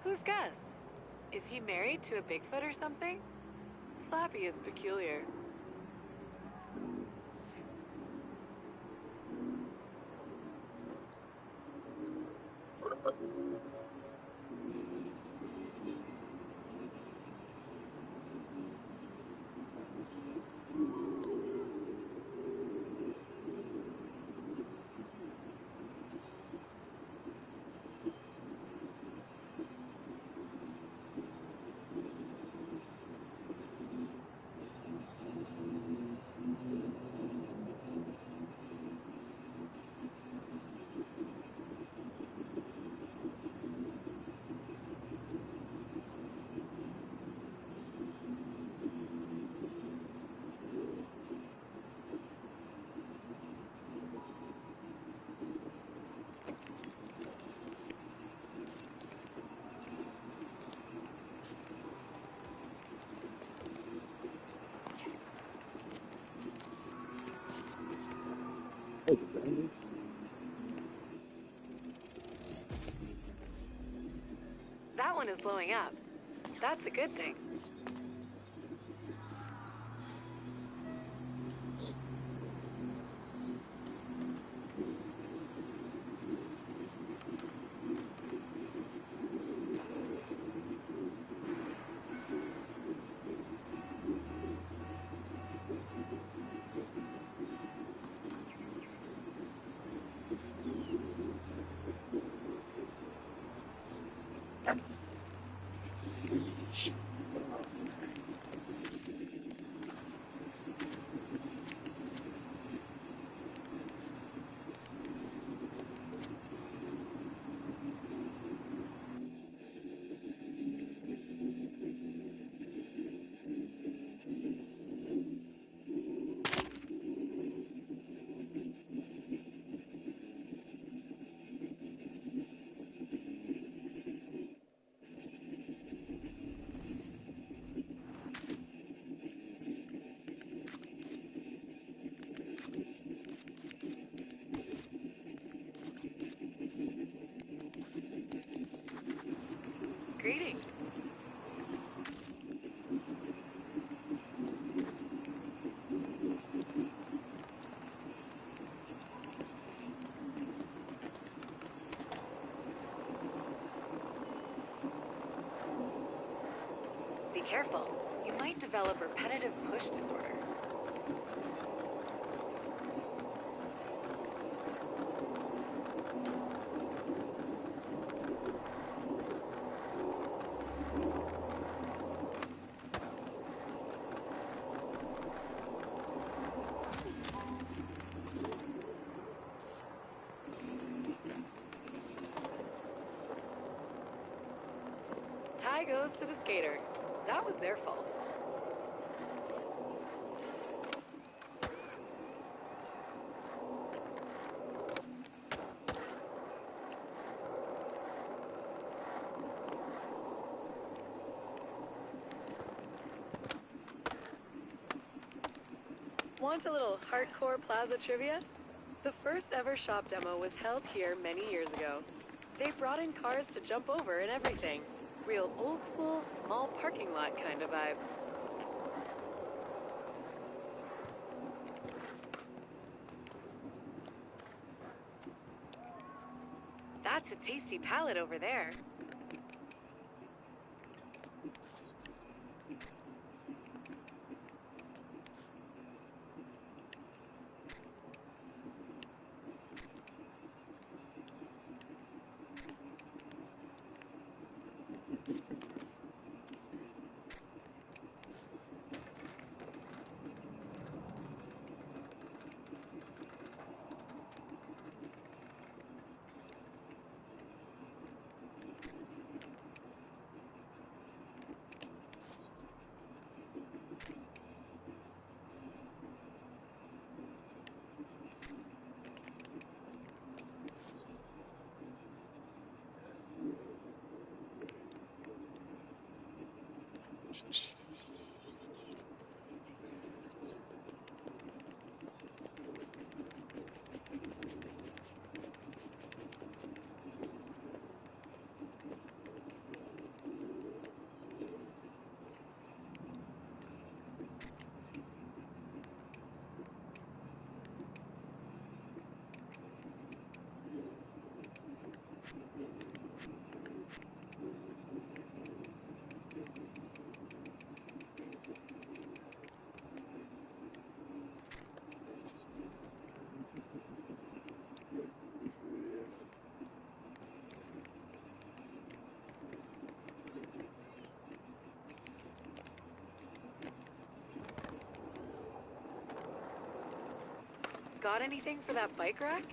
Who's Gus? Is he married to a Bigfoot or something? Slappy is peculiar. That one is blowing up. That's a good thing. Greetings. Be careful. You might develop repetitive push disorder. Tie goes to the skater. That was their fault. Want a little hardcore plaza trivia? The first ever shop demo was held here many years ago. They brought in cars to jump over and everything. Real old school, small parking lot kind of vibe. That's a tasty pallet over there. Got anything for that bike rack?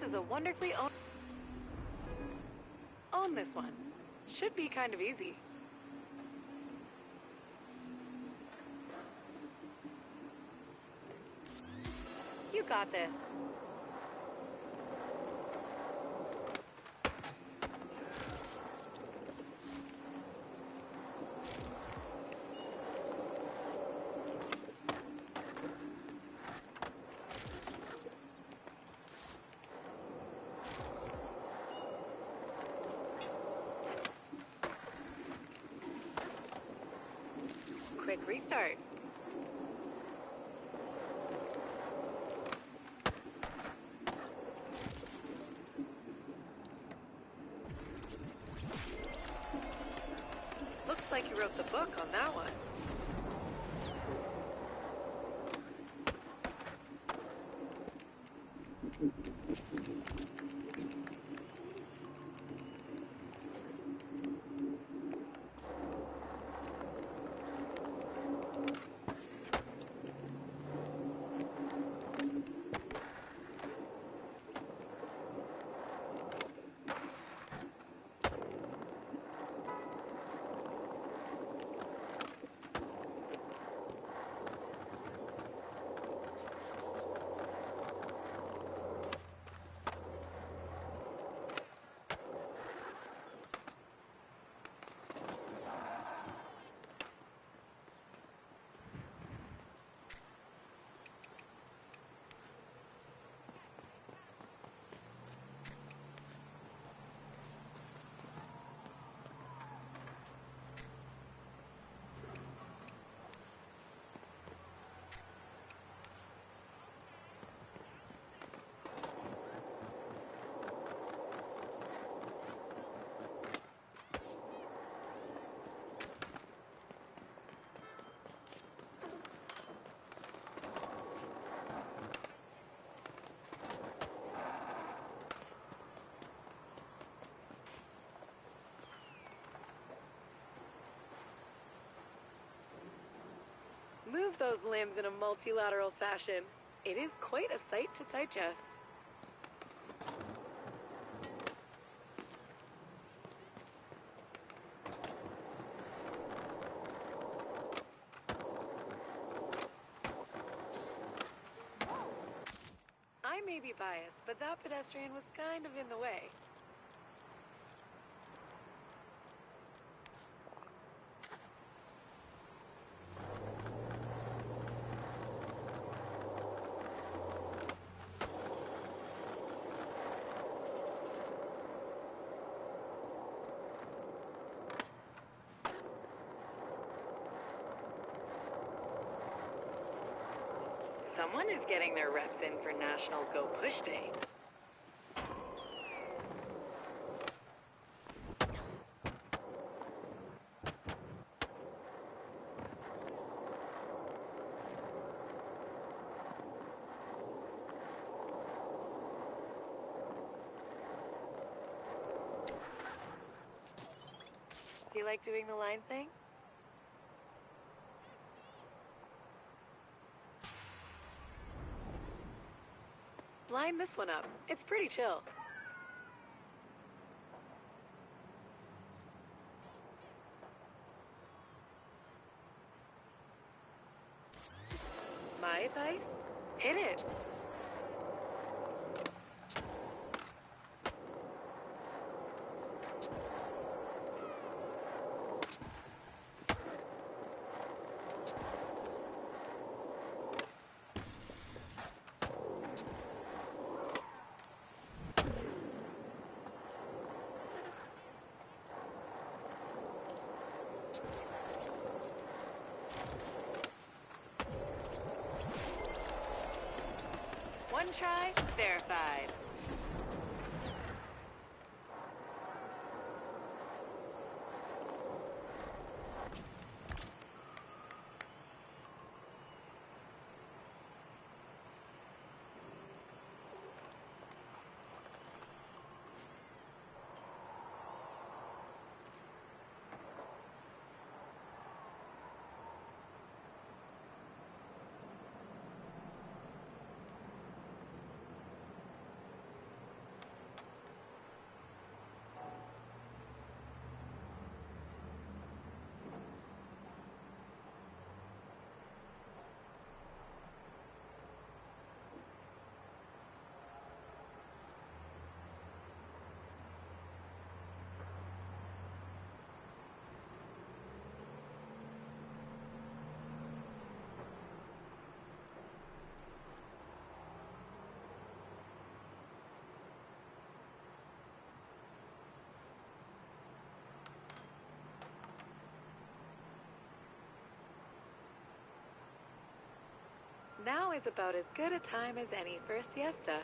is a wonderfully own this one. Should be kind of easy. You got this. Quick restart. Looks like you wrote the book on that one. Move those limbs in a multilateral fashion. It is quite a sight to digest. I may be biased, but that pedestrian was kind of in the way. Someone is getting their reps in for National Go Push Day. Do you like doing the line thing? Line this one up. It's pretty chill. My advice? Hit it. One try, verified. Now is about as good a time as any for a siesta.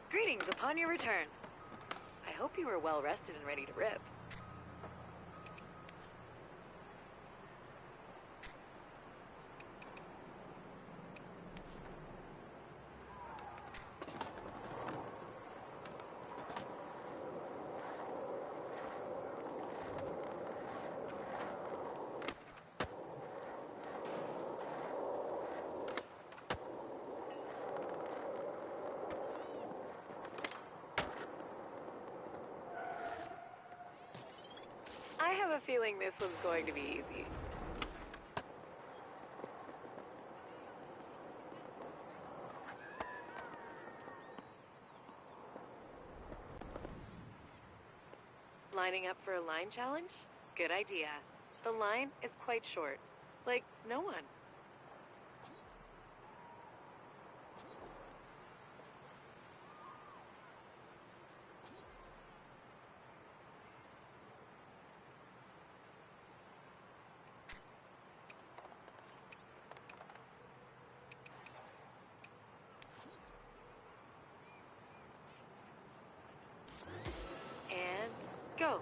Greetings upon your return. I hope you were well rested and ready to rip. I have a feeling this one's going to be easy. Lining up for a line challenge? Good idea. The line is quite short. Like, no one. And go.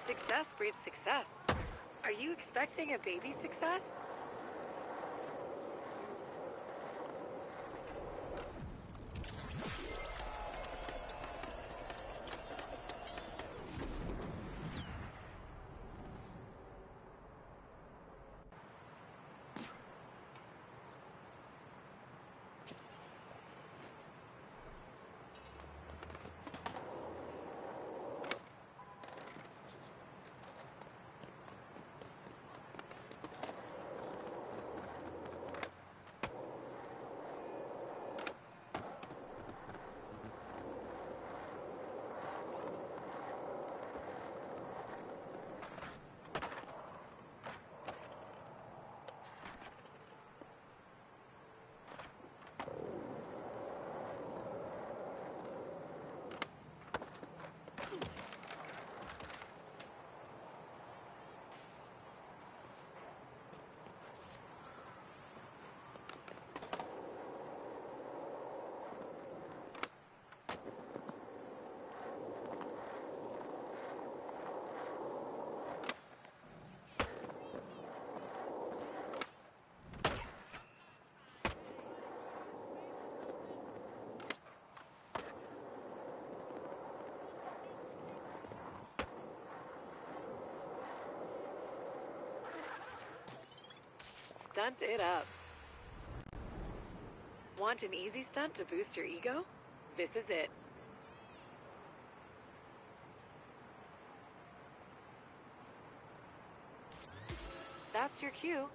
Success breeds success. Are you expecting a baby success? stunt it up. Want an easy stunt to boost your ego? This is it. That's your cue.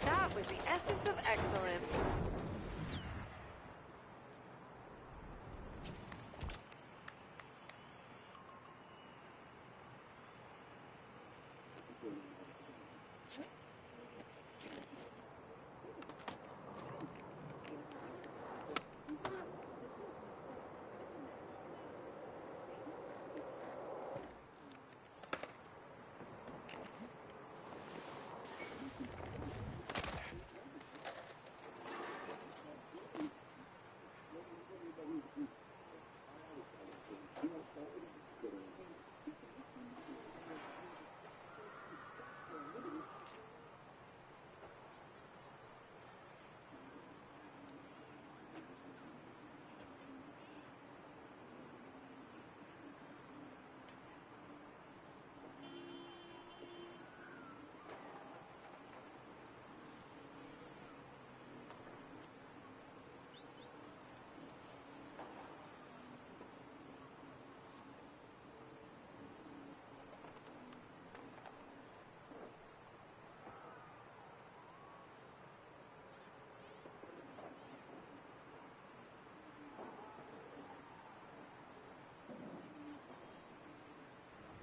That was the essence of excellence.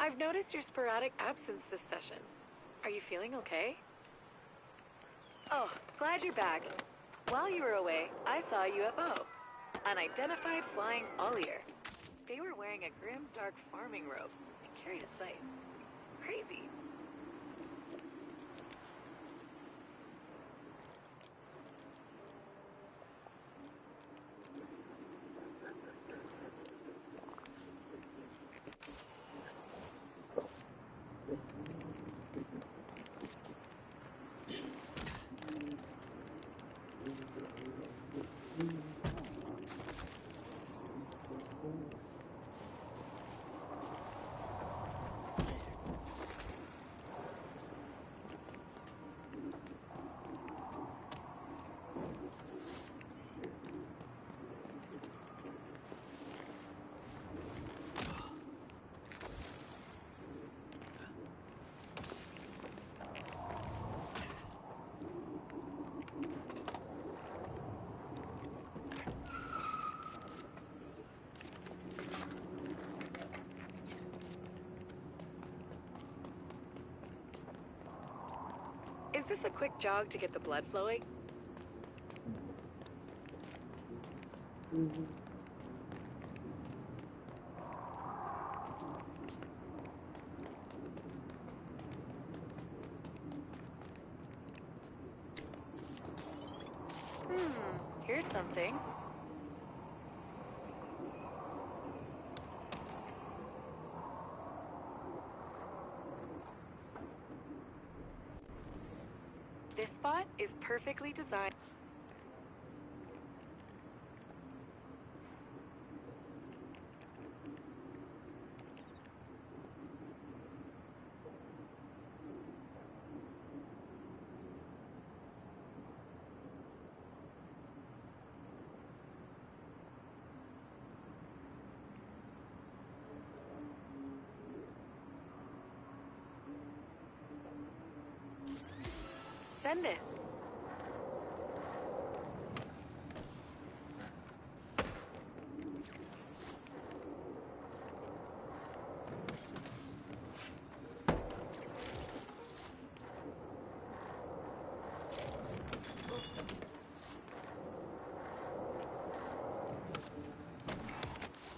I've noticed your sporadic absence this session. Are you feeling okay? Oh, glad you're back. While you were away, I saw a UFO. Unidentified flying all-year. They were wearing a grim, dark farming robe and carried a scythe. Crazy. this a quick jog to get the blood flowing? Here's something. This spot is perfectly designed. Send it.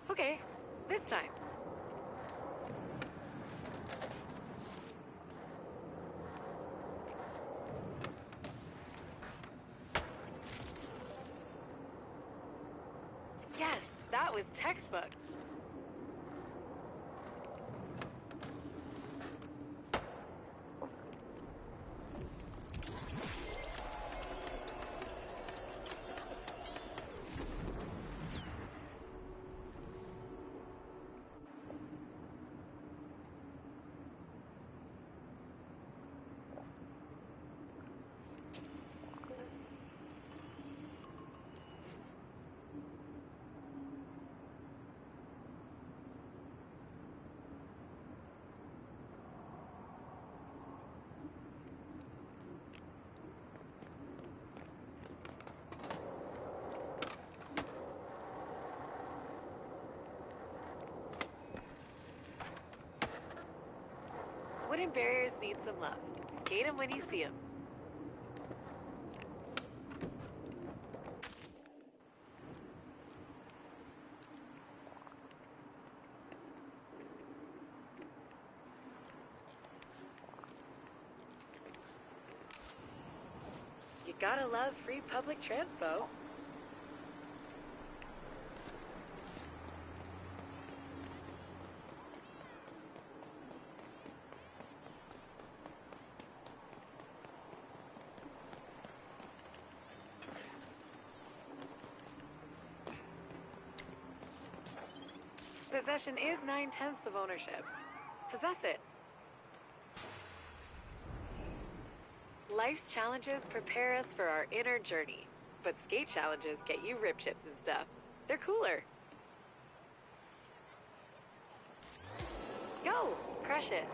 Okay, this time. Yes, that was textbook. Wooden barriers need some love. Skate 'em when you see 'em. You gotta love free public transpo. Possession is 9/10 of ownership. Possess it. Life's challenges prepare us for our inner journey, but skate challenges get you rip chips and stuff. They're cooler. Go! Crush it.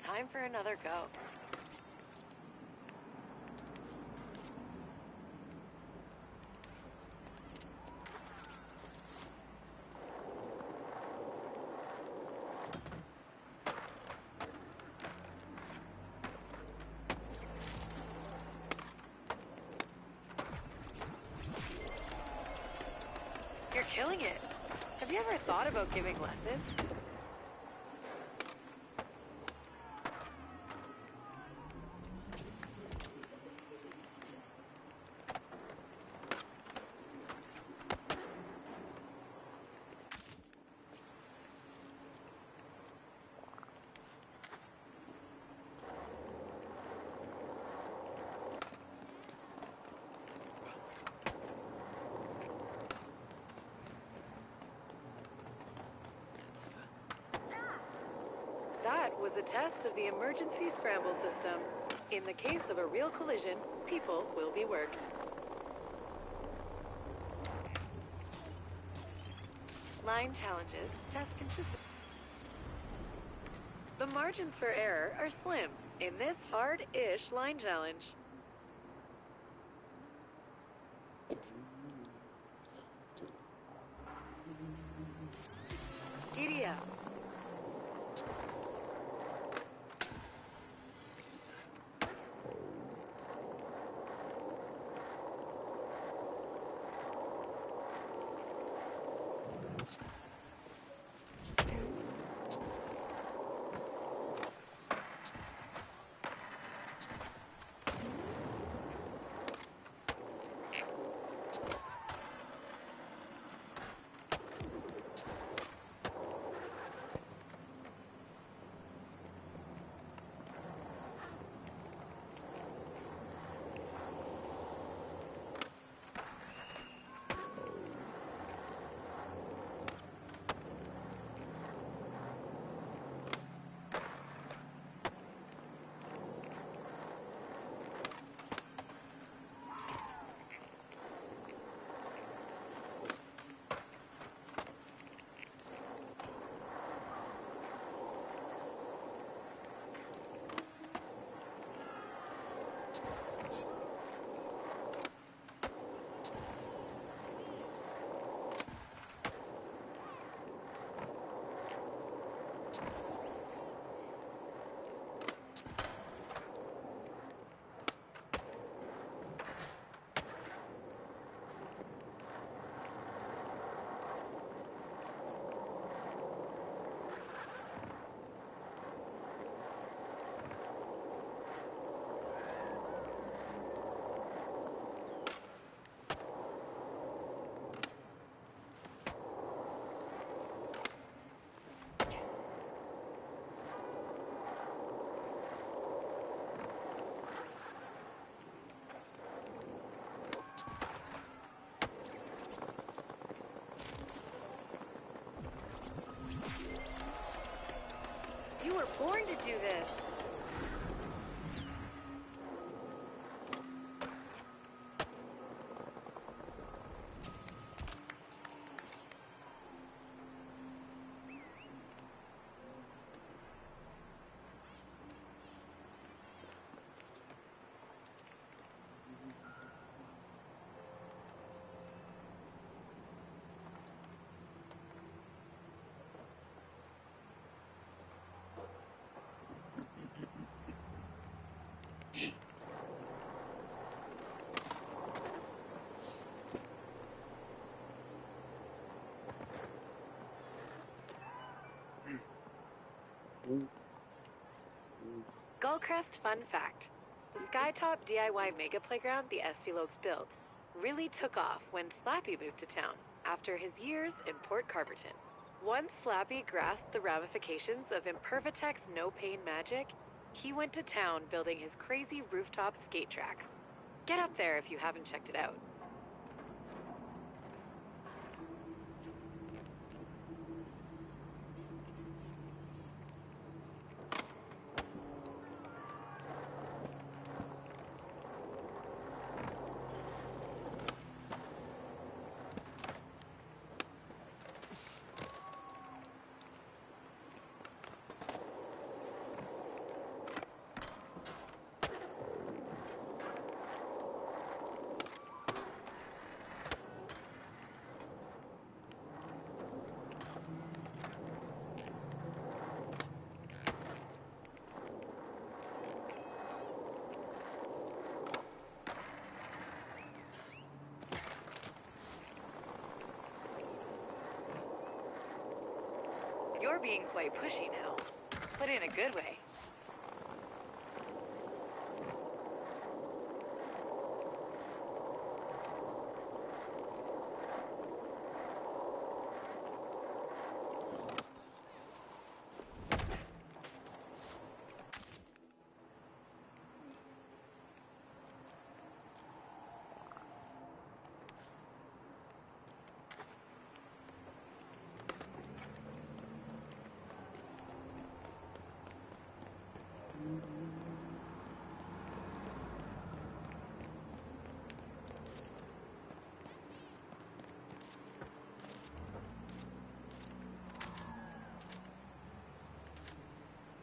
Time for another go. You're killing it. Have you ever thought about giving lessons? That was a test of the emergency scramble system. In the case of a real collision, people will be worked. Line challenges test consistency. The margins for error are slim in this hard-ish line challenge. Giddy up. You were born to do this. Gullcrest fun fact. The Skytop DIY Mega Playground the Espilokes built really took off when Slappy moved to town after his years in Port Carberton. Once Slappy grasped the ramifications of Impervatek's no-pain magic, he went to town building his crazy rooftop skate tracks. Get up there if you haven't checked it out. You're being quite pushy now, but in a good way.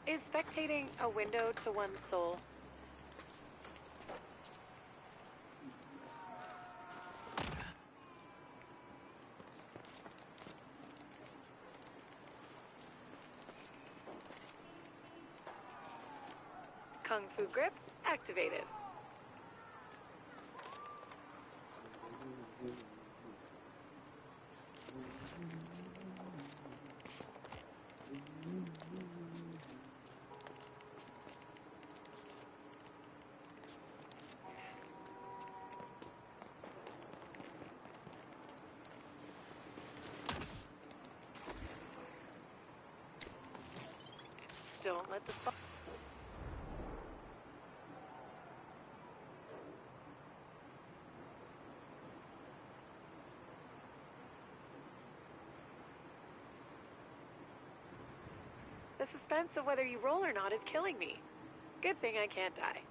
Is spectating a window to one's soul? Kung Fu grip activated. Don't let the The suspense of whether you roll or not is killing me. Good thing I can't die.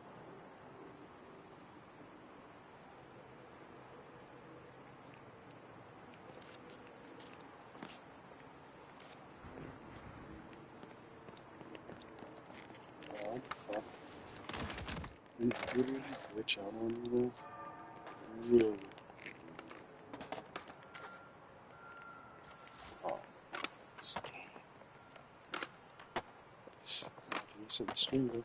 Oh, fuck. Literally glitch out on me though. Really. Oh, this game. Decent streamers.